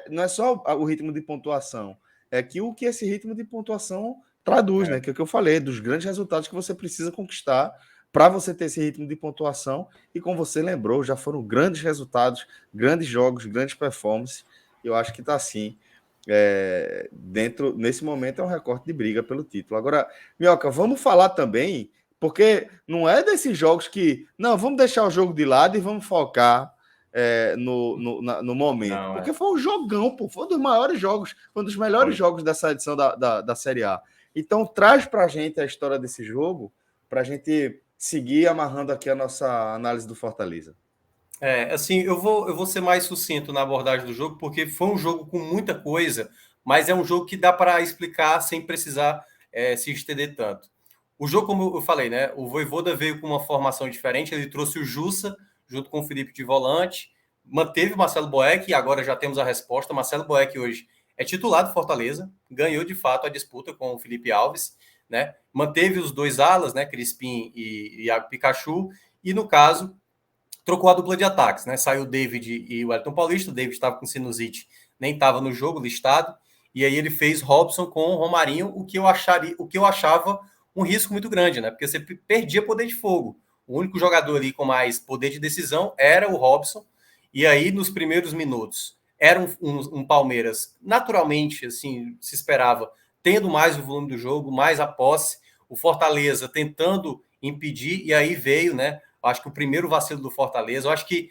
Não é só o ritmo de pontuação, é que o que esse ritmo de pontuação traduz, né? Que é o que eu falei, dos grandes resultados que você precisa conquistar para você ter esse ritmo de pontuação. E como você lembrou, já foram grandes resultados, grandes jogos, grandes performances. Eu acho que está assim. Nesse momento é um recorte de briga pelo título. Agora, Minhoca, vamos falar também, porque não é desses jogos que. Não, vamos deixar o jogo de lado e vamos focar no momento. Não, porque foi um jogão, pô, foi um dos maiores jogos, foi um dos melhores jogos dessa edição da Série A. Então, traz pra gente a história desse jogo, pra gente seguir amarrando aqui a nossa análise do Fortaleza. Assim, eu vou ser mais sucinto na abordagem do jogo, porque foi um jogo com muita coisa, mas é um jogo que dá para explicar sem precisar se estender tanto. O jogo, como eu falei, né? O Vojvoda veio com uma formação diferente, ele trouxe o Jussa junto com o Felipe de volante, manteve o Marcelo Boeck, e agora já temos a resposta. Marcelo Boeck hoje é titular do Fortaleza, ganhou de fato a disputa com o Felipe Alves, né? Manteve os dois alas, né? Crispim e Iago Pikachu, e no caso trocou a dupla de ataques, né? Saiu o David e o Wellington Paulista. O David estava com sinusite, nem estava no jogo listado, e aí ele fez Robson com o Romarinho, o que eu achava um risco muito grande, né? Porque você perdia poder de fogo. O único jogador ali com mais poder de decisão era o Robson, e aí nos primeiros minutos era um Palmeiras naturalmente, assim, se esperava, tendo mais o volume do jogo, mais a posse, o Fortaleza tentando impedir, e aí veio, né? Acho que o primeiro vacilo do Fortaleza, eu acho que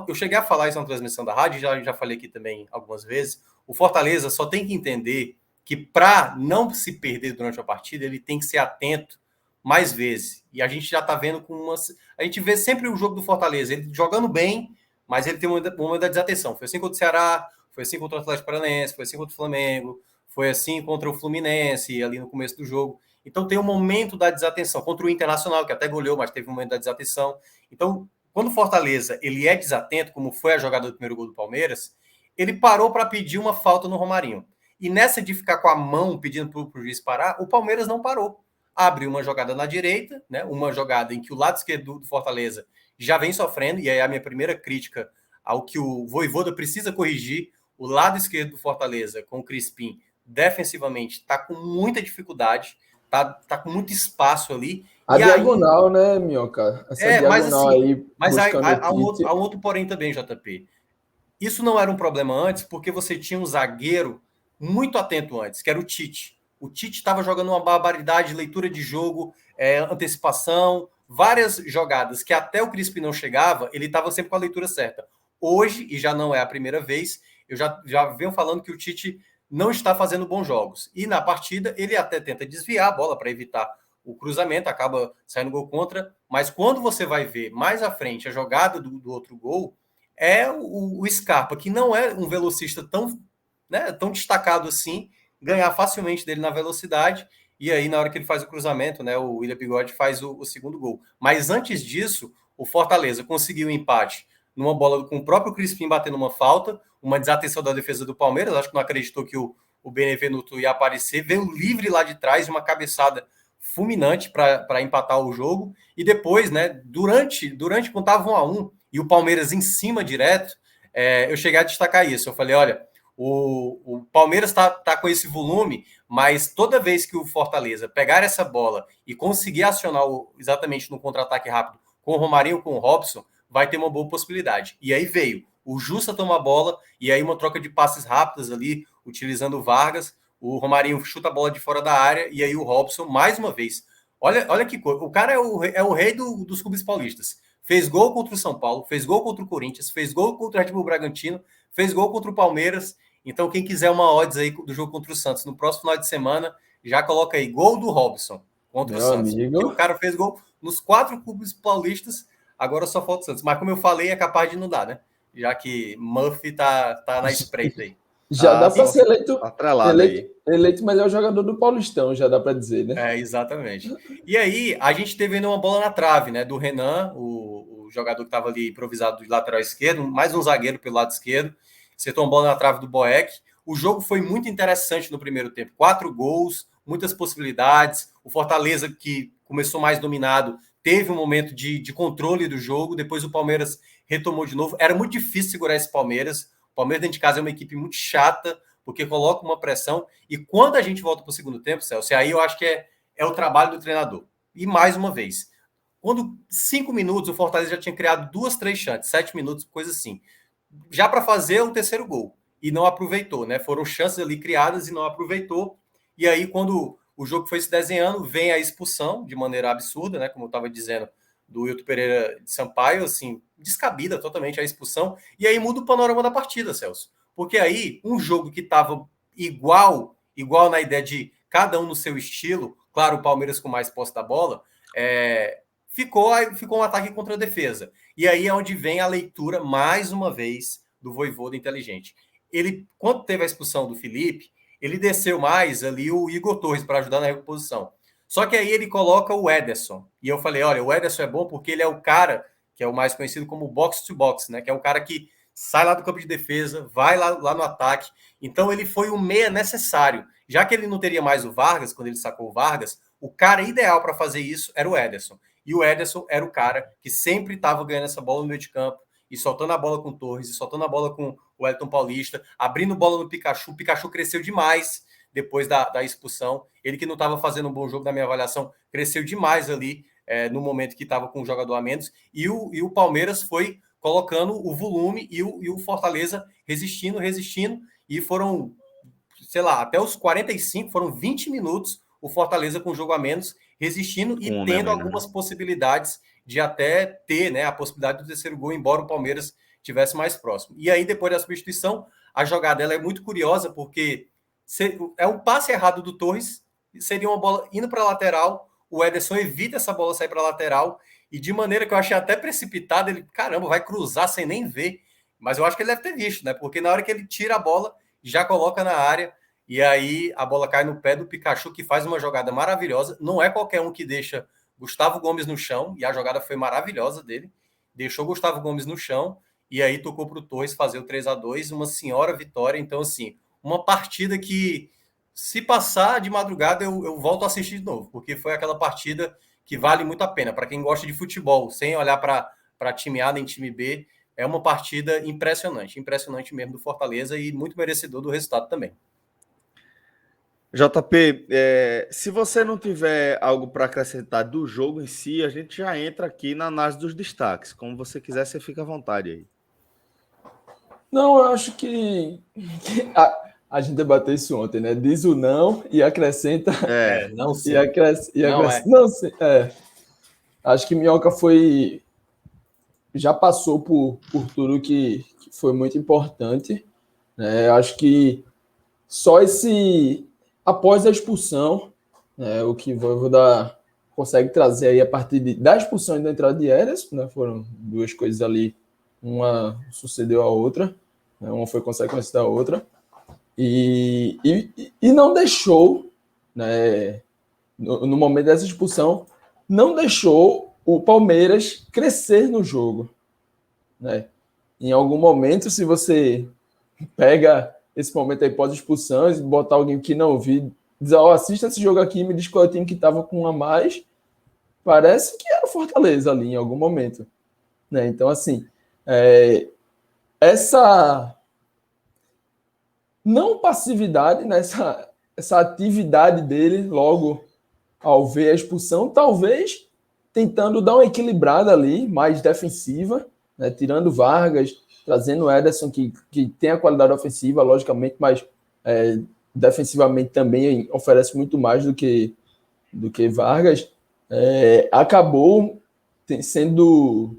eu cheguei a falar isso na transmissão da rádio, já falei aqui também algumas vezes, o Fortaleza só tem que entender que para não se perder durante a partida, ele tem que ser atento mais vezes. E a gente já está vendo a gente vê sempre o jogo do Fortaleza, ele jogando bem, mas ele tem um momento da desatenção. Foi assim contra o Ceará, foi assim contra o Atlético Paranaense, foi assim contra o Flamengo, foi assim contra o Fluminense, ali no começo do jogo. Então tem um momento da desatenção. Contra o Internacional, que até goleou, mas teve um momento da desatenção. Então, quando o Fortaleza ele é desatento, como foi a jogada do primeiro gol do Palmeiras, ele parou para pedir uma falta no Romarinho. E nessa de ficar com a mão pedindo para o juiz parar, o Palmeiras não parou. Abre uma jogada na direita, né? Uma jogada em que o lado esquerdo do Fortaleza já vem sofrendo, e aí a minha primeira crítica ao que o Vojvoda precisa corrigir, o lado esquerdo do Fortaleza, com o Crispim, defensivamente, está com muita dificuldade, tá com muito espaço ali. A diagonal, aí, né, Minhoca? Essa diagonal aí. Mas há um outro porém também, JP. Isso não era um problema antes, porque você tinha um zagueiro muito atento antes, que era o Tite. O Tite estava jogando uma barbaridade de leitura de jogo, antecipação, várias jogadas que até o Crispim não chegava, ele estava sempre com a leitura certa. Hoje, e já não é a primeira vez, eu já venho falando que o Tite não está fazendo bons jogos. E na partida, ele até tenta desviar a bola para evitar o cruzamento, acaba saindo gol contra, mas quando você vai ver mais à frente a jogada do outro gol, é o Scarpa, que não é um velocista tão destacado assim, ganhar facilmente dele na velocidade, e aí na hora que ele faz o cruzamento, né, o William Bigode faz o segundo gol. Mas antes disso, o Fortaleza conseguiu um empate numa bola com o próprio Crispim batendo uma falta, uma desatenção da defesa do Palmeiras, acho que não acreditou que o Benevenuto ia aparecer, veio livre lá de trás, uma cabeçada fulminante para empatar o jogo, e depois, né, durante quando estava 1-1, e o Palmeiras em cima direto, eu cheguei a destacar isso, eu falei, olha, o Palmeiras está com esse volume, mas toda vez que o Fortaleza pegar essa bola e conseguir acionar exatamente no contra-ataque rápido com o Romarinho, com o Robson, vai ter uma boa possibilidade. E aí veio o Jussa toma a bola, e aí uma troca de passes rápidas ali, utilizando o Vargas, o Romarinho chuta a bola de fora da área, e aí o Robson, mais uma vez, olha que coisa, o cara é o rei dos clubes paulistas, fez gol contra o São Paulo, fez gol contra o Corinthians, fez gol contra o Red Bull Bragantino, fez gol contra o Palmeiras. Então, quem quiser uma odds aí do jogo contra o Santos no próximo final de semana, já coloca aí gol do Robson contra o Santos. Amigo. O cara fez gol nos 4 clubes paulistas, agora só falta o Santos. Mas como eu falei, é capaz de não dar, né? Já que Murphy tá na espreita aí. Já dá para ser eleito melhor jogador do Paulistão, já dá para dizer, né? Exatamente. E aí, a gente teve ainda uma bola na trave, né? Do Renan, o jogador que estava ali improvisado do lateral esquerdo, mais um zagueiro pelo lado esquerdo. Acertou uma bola na trave do Boeck. O jogo foi muito interessante no primeiro tempo. 4 gols, muitas possibilidades. O Fortaleza, que começou mais dominado, teve um momento de controle do jogo. Depois o Palmeiras retomou de novo. Era muito difícil segurar esse Palmeiras. O Palmeiras dentro de casa é uma equipe muito chata, porque coloca uma pressão. E quando a gente volta para o segundo tempo, Celso, aí eu acho que é o trabalho do treinador. E mais uma vez, quando 5 minutos o Fortaleza já tinha criado 2, 3 chances, 7 minutos, coisa assim, já para fazer o terceiro gol. E não aproveitou, né? Foram chances ali criadas e não aproveitou. E aí, quando o jogo foi se desenhando, vem a expulsão de maneira absurda, né? Como eu estava dizendo, do Wilton Pereira de Sampaio, assim, descabida totalmente a expulsão. E aí muda o panorama da partida, Celso. Porque aí, um jogo que estava igual na ideia de cada um no seu estilo, claro, o Palmeiras com mais posse da bola, ficou um ataque contra a defesa. E aí é onde vem a leitura, mais uma vez, do Vojvoda inteligente. Ele, quando teve a expulsão do Felipe, ele desceu mais ali o Igor Torres para ajudar na reposição. Só que aí ele coloca o Ederson. E eu falei, olha, o Ederson é bom porque ele é o cara que é o mais conhecido como box-to-box, né? Que é o cara que sai lá do campo de defesa, vai lá no ataque. Então ele foi o meia necessário. Já que ele não teria mais o Vargas, quando ele sacou o Vargas, o cara ideal para fazer isso era o Ederson. E o Ederson era o cara que sempre estava ganhando essa bola no meio de campo, e soltando a bola com o Torres, e soltando a bola com o Elton Paulista, abrindo bola no Pikachu. O Pikachu cresceu demais depois da expulsão. Ele que não estava fazendo um bom jogo na minha avaliação, cresceu demais ali no momento que estava com o jogador a menos. E o Palmeiras foi colocando o volume e o Fortaleza resistindo, e foram, sei lá, até os 45, foram 20 minutos o Fortaleza com o jogo a menos, resistindo e tendo algumas possibilidades de até ter, né, a possibilidade do terceiro gol, embora o Palmeiras tivesse mais próximo. E aí, depois da substituição, a jogada dela é muito curiosa, porque é um passe errado do Torres, seria uma bola indo para a lateral, o Ederson evita essa bola sair para a lateral, e de maneira que eu achei até precipitada, ele, caramba, vai cruzar sem nem ver. Mas eu acho que ele deve ter visto, né? Porque na hora que ele tira a bola, já coloca na área, e aí a bola cai no pé do Pikachu, que faz uma jogada maravilhosa. Não é qualquer um que deixa Gustavo Gomes no chão, e a jogada foi maravilhosa dele. Deixou Gustavo Gomes no chão, e aí tocou para o Torres fazer o 3-2, uma senhora vitória. Então, assim, uma partida que, se passar de madrugada, eu volto a assistir de novo, porque foi aquela partida que vale muito a pena. Para quem gosta de futebol, sem olhar para time A nem time B, é uma partida impressionante mesmo do Fortaleza, e muito merecedor do resultado também. JP, se você não tiver algo para acrescentar do jogo em si, a gente já entra aqui na análise dos destaques. Como você quiser, você fica à vontade aí. Não, eu acho que a gente debateu isso ontem, né? Diz o não e acrescenta. Não sei. Não sei. Acho que Minhoca já passou por tudo que foi muito importante, né? Acho que só após a expulsão, né, o que o Vojvoda consegue trazer aí a partir da expulsão e da entrada de Ederson, né? Foram duas coisas ali, uma sucedeu a outra, né? Uma foi consequência da outra, e não deixou, né, no momento dessa expulsão, não deixou o Palmeiras crescer no jogo, né? Em algum momento, se você pega esse momento aí pós-expulsão e botar alguém que não viu, dizer, assista esse jogo aqui e me diz qual é o time que estava com um a mais, parece que era o Fortaleza ali em algum momento, né? Então, assim, essa não passividade, né? essa atividade dele logo ao ver a expulsão, talvez tentando dar uma equilibrada ali, mais defensiva, né? Tirando Vargas, trazendo o Ederson, que tem a qualidade ofensiva, logicamente, mas defensivamente também oferece muito mais do que Vargas, acabou sendo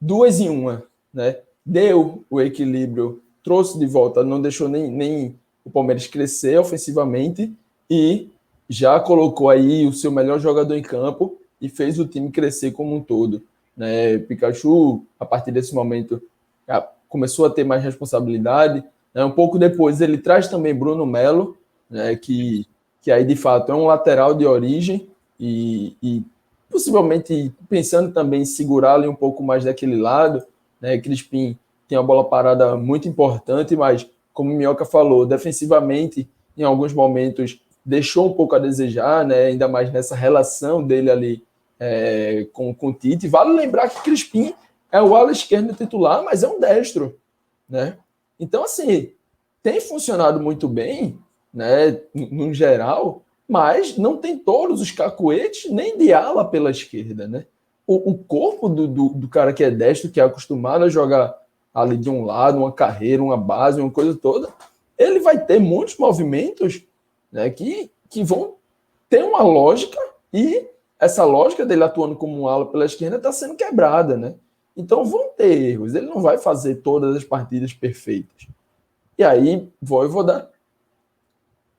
2 em 1, né? Deu o equilíbrio, trouxe de volta, não deixou nem o Palmeiras crescer ofensivamente e já colocou aí o seu melhor jogador em campo e fez o time crescer como um todo, né? Pikachu, a partir desse momento, começou a ter mais responsabilidade, né? Um pouco depois ele traz também Bruno Melo, né? Que aí de fato é um lateral de origem e possivelmente pensando também em segurar ali um pouco mais daquele lado, né? Crispim tem uma bola parada muito importante, mas como o Minhoca falou, defensivamente em alguns momentos deixou um pouco a desejar, né? Ainda mais nessa relação dele ali com o Tite. Vale lembrar que Crispim é o ala esquerdo titular, mas é um destro, né? Então, assim, tem funcionado muito bem, né, no geral, mas não tem todos os cacuetes nem de ala pela esquerda, né? O corpo do cara que é destro, que é acostumado a jogar ali de um lado, uma carreira, uma base, uma coisa toda, ele vai ter muitos movimentos, né, que vão ter uma lógica e essa lógica dele atuando como um ala pela esquerda está sendo quebrada, né? Então vão ter erros, ele não vai fazer todas as partidas perfeitas. E aí, Vojvoda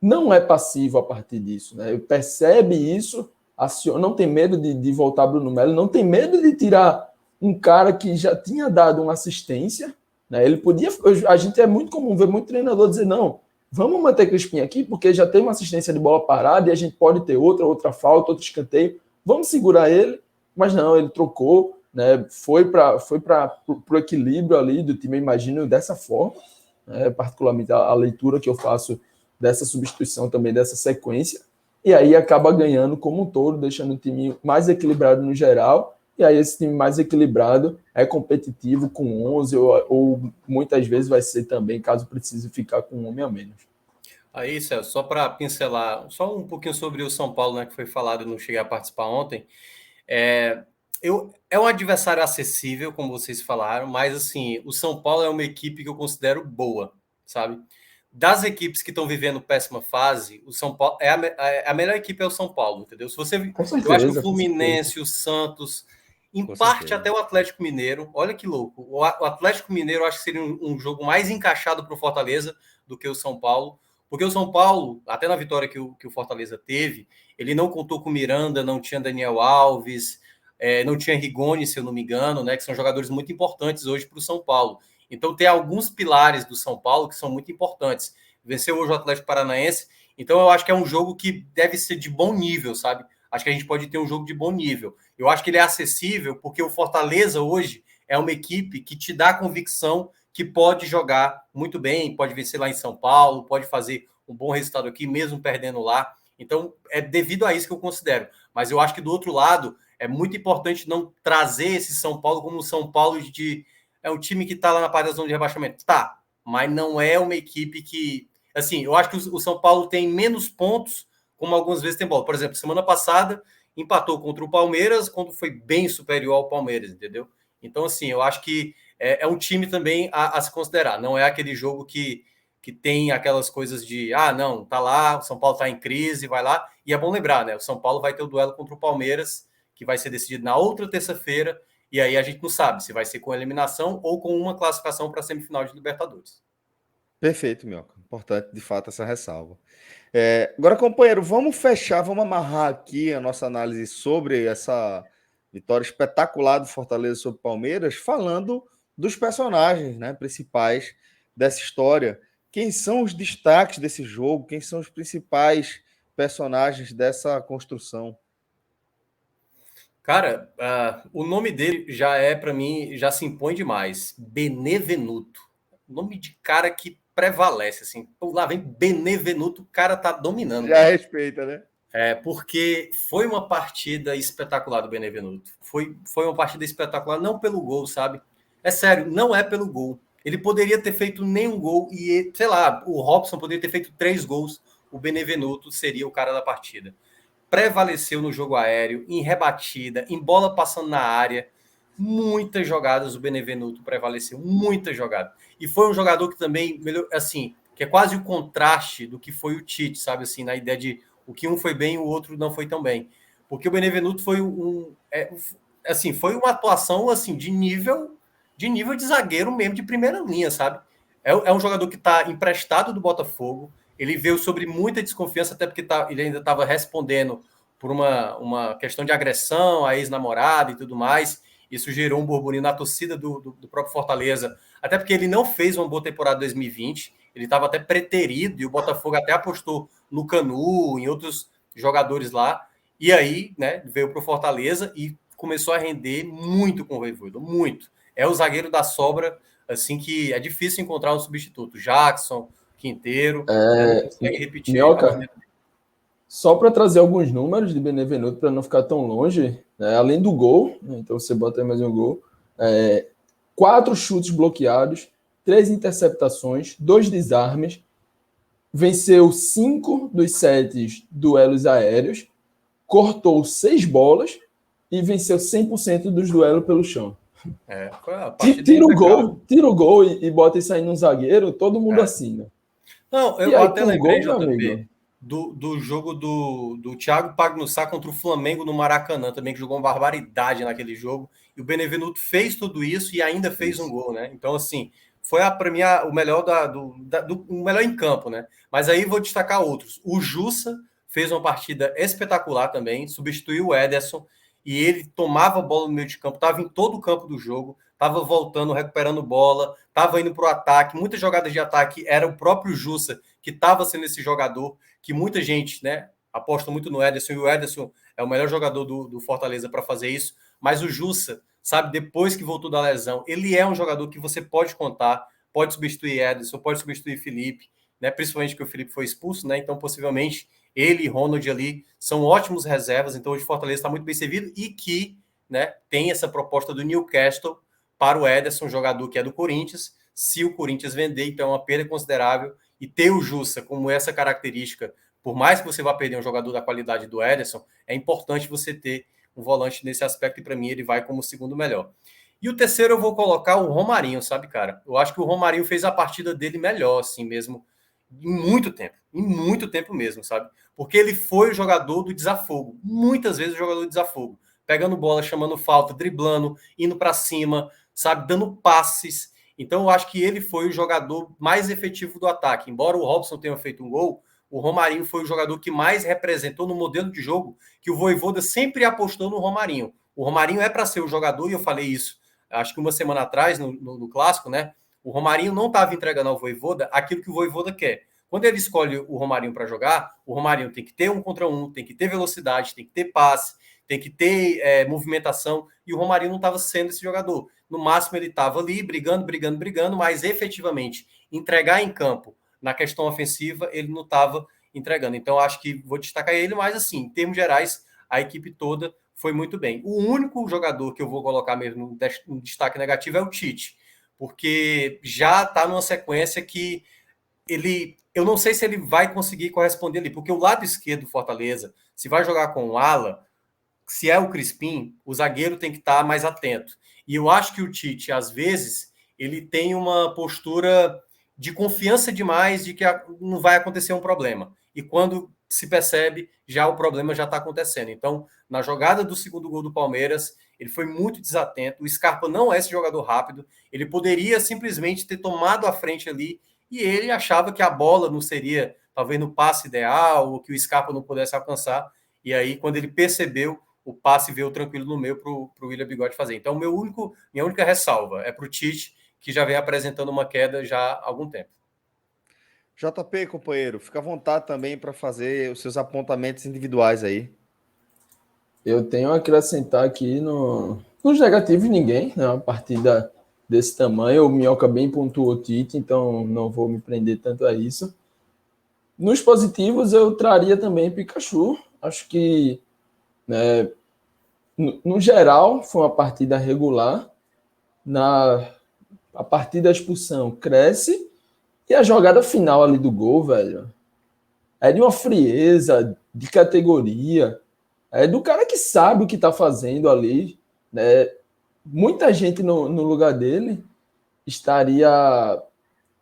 não é passivo a partir disso, né? Percebe isso, aciona, não tem medo de voltar Bruno Melo, não tem medo de tirar um cara que já tinha dado uma assistência, né? Ele podia, a gente é muito comum ver muito treinador dizer, não, vamos manter Crispim aqui, porque já tem uma assistência de bola parada e a gente pode ter outra falta, outro escanteio, vamos segurar ele, mas não, ele trocou, né? Foi para o equilíbrio ali do time, imagino, dessa forma, né? Particularmente a leitura que eu faço dessa substituição também, dessa sequência, e aí acaba ganhando como um todo, deixando o time mais equilibrado no geral, e aí esse time mais equilibrado é competitivo com 11, ou muitas vezes vai ser também, caso precise ficar com um homem a menos. Aí, Celso, só para pincelar, só um pouquinho sobre o São Paulo, né, que foi falado, eu não cheguei a participar ontem. É um adversário acessível, como vocês falaram, mas assim, o São Paulo é uma equipe que eu considero boa, sabe? Das equipes que estão vivendo péssima fase, o São Paulo a melhor equipe é o São Paulo, entendeu? Se você, Com certeza, eu acho que o Fluminense, o Santos, em Com parte certeza. até o Atlético Mineiro, olha que louco. O Atlético Mineiro eu acho que seria um jogo mais encaixado para o Fortaleza do que o São Paulo, porque o São Paulo, até na vitória que o Fortaleza teve, ele não contou com Miranda, não tinha Daniel Alves, não tinha Rigoni, se eu não me engano, né? Que são jogadores muito importantes hoje para o São Paulo. Então, tem alguns pilares do São Paulo que são muito importantes. Venceu hoje o Atlético Paranaense. Então, eu acho que é um jogo que deve ser de bom nível, sabe? Acho que a gente pode ter um jogo de bom nível. Eu acho que ele é acessível porque o Fortaleza hoje é uma equipe que te dá a convicção que pode jogar muito bem, pode vencer lá em São Paulo, pode fazer um bom resultado aqui, mesmo perdendo lá. Então, é devido a isso que eu considero. Mas eu acho que do outro lado, é muito importante não trazer esse São Paulo como um São Paulo de é um time que está lá na parte da zona de rebaixamento. Tá, mas não é uma equipe que... Assim, eu acho que o São Paulo tem menos pontos, como algumas vezes tem bola. Por exemplo, semana passada, empatou contra o Palmeiras, quando foi bem superior ao Palmeiras, entendeu? Então, assim, eu acho que é um time também a se considerar. Não é aquele jogo que tem aquelas coisas de, não, tá lá, o São Paulo tá em crise, vai lá. E é bom lembrar, né? O São Paulo vai ter o duelo contra o Palmeiras, que vai ser decidido na outra terça-feira, e aí a gente não sabe se vai ser com eliminação ou com uma classificação para a semifinal de Libertadores. Perfeito, Minhoca. Importante, de fato, essa ressalva. Agora, companheiro, vamos fechar, vamos amarrar aqui a nossa análise sobre essa vitória espetacular do Fortaleza sobre o Palmeiras, falando dos personagens, né, principais dessa história. Quem são os destaques desse jogo? Quem são os principais personagens dessa construção? Cara, o nome dele já para mim, já se impõe demais. Benevenuto. Nome de cara que prevalece, assim. Lá vem Benevenuto, o cara tá dominando. Já respeita, né? Porque foi uma partida espetacular do Benevenuto. Foi uma partida espetacular, não pelo gol, sabe? É sério, não é pelo gol. Ele poderia ter feito nenhum gol e, sei lá, o Robson poderia ter feito 3 gols. O Benevenuto seria o cara da partida. Prevaleceu no jogo aéreo, em rebatida, em bola passando na área. Muitas jogadas o Benevenuto prevaleceu, muitas jogadas. E foi um jogador que também, assim, que é quase o contraste do que foi o Tite, sabe? Assim, na ideia de o que um foi bem, o outro não foi tão bem. Porque o Benevenuto foi assim, foi uma atuação assim de nível de zagueiro mesmo, de primeira linha, sabe? É um jogador que está emprestado do Botafogo. Ele veio sobre muita desconfiança, até porque ele ainda estava respondendo por uma questão de agressão à ex-namorada e tudo mais. Isso gerou um burburinho na torcida do próprio Fortaleza, até porque ele não fez uma boa temporada 2020. Ele estava até preterido e o Botafogo até apostou no Canu, em outros jogadores lá. E aí, né, veio para o Fortaleza e começou a render muito com o Vojvoda, muito. É o zagueiro da sobra, assim, que é difícil encontrar um substituto. Jackson, Quinteiro, né, não consegue repetir a Minhoca, maneira. só para trazer alguns números de Benevenuto para não ficar tão longe, né, além do gol, né, então você bota aí mais um gol, 4 chutes bloqueados, 3 interceptações, 2 desarmes, venceu 5 dos 7 duelos aéreos, cortou 6 bolas e venceu 100% dos duelos pelo chão. Tira o gol e bota isso aí num zagueiro, todo mundo assina. Não, E eu aí, até com lembrei, gol, meu JP, amigo, do jogo do Thiago Pagnussá contra o Flamengo no Maracanã, também, que jogou uma barbaridade naquele jogo. E o Benevenuto fez tudo isso e ainda fez um gol, né? Então, assim, foi para mim o melhor o melhor em campo, né? Mas aí vou destacar outros. O Jussa fez uma partida espetacular também, substituiu o Ederson e ele tomava a bola no meio de campo, estava em todo o campo do jogo, estava voltando, recuperando bola, estava indo para o ataque. Muitas jogadas de ataque era o próprio Jussa que estava sendo esse jogador que muita gente, né, aposta muito no Ederson, e o Ederson é o melhor jogador do Fortaleza para fazer isso, mas o Jussa, sabe, depois que voltou da lesão, ele é um jogador que você pode contar, pode substituir Ederson, pode substituir Felipe, né, principalmente que o Felipe foi expulso, né, então possivelmente ele e Ronald ali são ótimos reservas, então hoje o Fortaleza está muito bem servido e que, né, tem essa proposta do Newcastle para o Ederson, jogador que é do Corinthians. Se o Corinthians vender, então é uma perda considerável. E ter o Jussa como essa característica, por mais que você vá perder um jogador da qualidade do Ederson, é importante você ter um volante nesse aspecto, e para mim ele vai como o segundo melhor. E o terceiro eu vou colocar o Romarinho, sabe, cara? Eu acho que o Romarinho fez a partida dele melhor, assim mesmo, em muito tempo mesmo, sabe? Porque ele foi o jogador do desafogo, muitas vezes o jogador do desafogo, pegando bola, chamando falta, driblando, indo para cima, sabe, dando passes. Então, eu acho que ele foi o jogador mais efetivo do ataque. Embora o Robson tenha feito um gol, o Romarinho foi o jogador que mais representou no modelo de jogo que o Vojvoda sempre apostou no Romarinho. O Romarinho é para ser o jogador, e eu falei isso, acho que uma semana atrás, no Clássico, né? O Romarinho não estava entregando ao Vojvoda aquilo que o Vojvoda quer. Quando ele escolhe o Romarinho para jogar, o Romarinho tem que ter 1 contra 1, tem que ter velocidade, tem que ter passe, tem que ter movimentação, e o Romarinho não estava sendo esse jogador. No máximo ele estava ali brigando, mas efetivamente entregar em campo na questão ofensiva ele não estava entregando. Então acho que vou destacar ele, mas assim, em termos gerais, a equipe toda foi muito bem. O único jogador que eu vou colocar mesmo no destaque negativo é o Tite, porque já está numa sequência que eu não sei se ele vai conseguir corresponder ali, porque o lado esquerdo do Fortaleza, se vai jogar com o ala, se é o Crispim, o zagueiro tem que estar mais atento. E eu acho que o Tite, às vezes, ele tem uma postura de confiança demais de que não vai acontecer um problema. E quando se percebe, já o problema já está acontecendo. Então, na jogada do segundo gol do Palmeiras, ele foi muito desatento. O Scarpa não é esse jogador rápido. Ele poderia simplesmente ter tomado a frente ali e ele achava que a bola não seria, talvez, no passe ideal, ou que o Scarpa não pudesse alcançar. E aí, quando ele percebeu, o passe veio tranquilo no meio para o William Bigode fazer. Então, minha única ressalva é para o Tite, que já vem apresentando uma queda já há algum tempo. JP, companheiro, fica à vontade também para fazer os seus apontamentos individuais aí. Eu tenho a acrescentar aqui nos negativos ninguém, né? Uma partida desse tamanho, o Minhoca bem pontuou o Tite, então não vou me prender tanto a isso. Nos positivos, eu traria também Pikachu. Acho que, né, no geral, foi uma partida regular. A partir da expulsão cresce e a jogada final ali do gol, velho, é de uma frieza, de categoria, é do cara que sabe o que tá fazendo ali, né? Muita gente no lugar dele estaria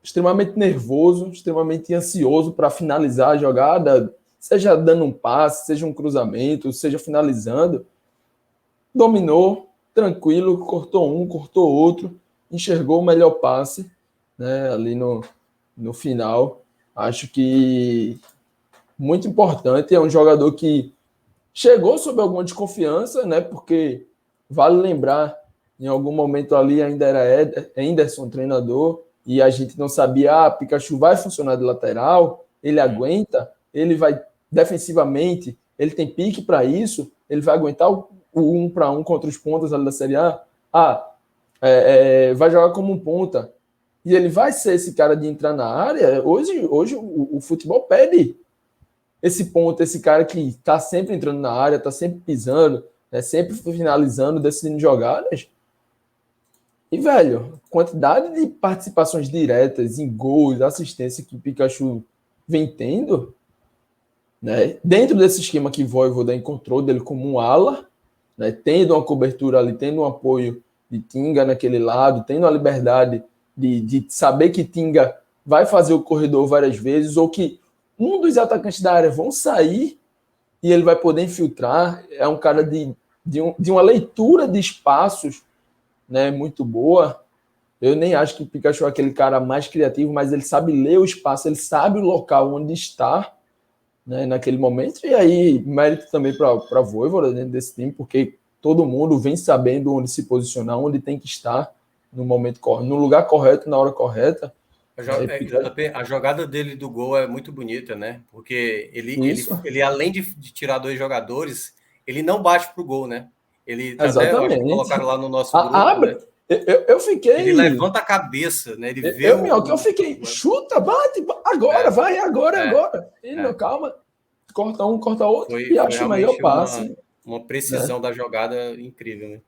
extremamente nervoso, extremamente ansioso para finalizar a jogada, seja dando um passe, seja um cruzamento, seja finalizando. Dominou, tranquilo, cortou um, cortou outro, enxergou o melhor passe, né, ali no final. Acho que muito importante, é um jogador que chegou sob alguma desconfiança, né, porque vale lembrar, em algum momento ali ainda era Henderson treinador, e a gente não sabia, Pikachu vai funcionar de lateral, ele aguenta, ele vai defensivamente, ele tem pique para isso, ele vai aguentar o 1-1 contra os pontas ali da Série A, vai jogar como um ponta, e ele vai ser esse cara de entrar na área. Hoje o futebol pede esse ponto, esse cara que está sempre entrando na área, está sempre pisando, né, sempre finalizando, decidindo jogadas. E, velho, quantidade de participações diretas em gols, assistência que o Pikachu vem tendo, né, dentro desse esquema que o Vojvoda encontrou dele como um ala, né, tendo uma cobertura ali, tendo um apoio de Tinga naquele lado, tendo a liberdade de saber que Tinga vai fazer o corredor várias vezes, ou que um dos atacantes da área vão sair e ele vai poder infiltrar. É um cara de uma leitura de espaços, né, muito boa. Eu nem acho que o Pikachu é aquele cara mais criativo, mas ele sabe ler o espaço, ele sabe o local onde está, né, naquele momento. E aí, mérito também para a Vojvoda dentro desse time, porque todo mundo vem sabendo onde se posicionar, onde tem que estar no momento correto, no lugar correto, na hora correta. A jogada dele do gol é muito bonita, né? Porque ele além de tirar dois jogadores, ele não bate pro gol, né? Ele Exatamente. Até colocaram lá no nosso grupo, né? Eu fiquei... Ele levanta a cabeça, né? Ele vê eu fiquei, chuta, bate, agora, vai, agora. E não, calma, corta um, corta outro, e acha o melhor passe. Uma precisão, né, da jogada incrível,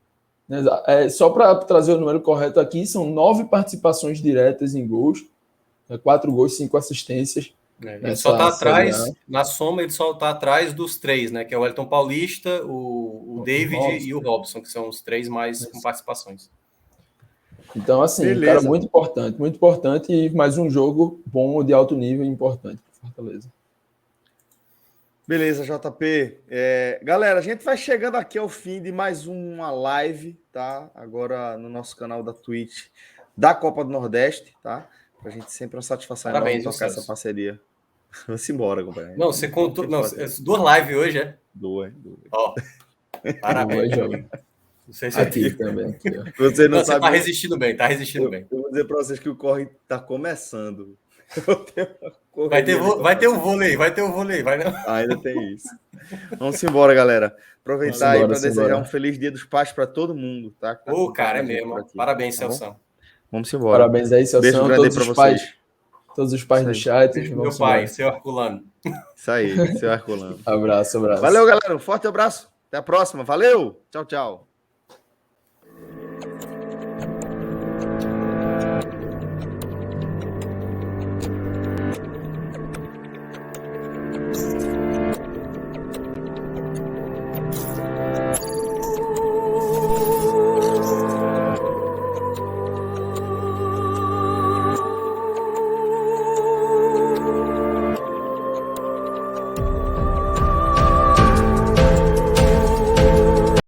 né? Só para trazer o número correto aqui, são 9 participações diretas em gols, 4 gols, 5 assistências. Ele só está atrás, na soma, ele só está atrás dos 3, né? Que é o Wellington Paulista, o David Robson, e o Robson, que são os 3 mais com participações. Então, assim, cara, muito importante, e mais um jogo bom, de alto nível, importante para Fortaleza. Beleza, JP. Galera, a gente vai chegando aqui ao fim de mais uma live, tá? Agora no nosso canal da Twitch da Copa do Nordeste, tá? Pra gente sempre uma satisfação enorme tocar essa parceria. Vamos embora, companheiro. Não, você contou... Não, 2 lives hoje, é? 2. Ó, parabéns, jovem. Não sei se aqui também. Você não sabe... tá resistindo bem, bem. Eu vou dizer pra vocês que o corre tá começando. Vai ter um vôlei, vai não? Ainda tem isso. Vamos embora, galera. Aproveitar aí para desejar um feliz Dia dos Pais para todo mundo, tá? Cara, é mesmo. Parabéns, Celção. Vamos embora. Parabéns aí, Celção. Beijo grande para vocês. Todos os pais do chat. Meu pai, seu Herculano. Isso aí, seu Herculano. Abraço. Valeu, galera. Um forte abraço. Até a próxima. Valeu. Tchau, tchau.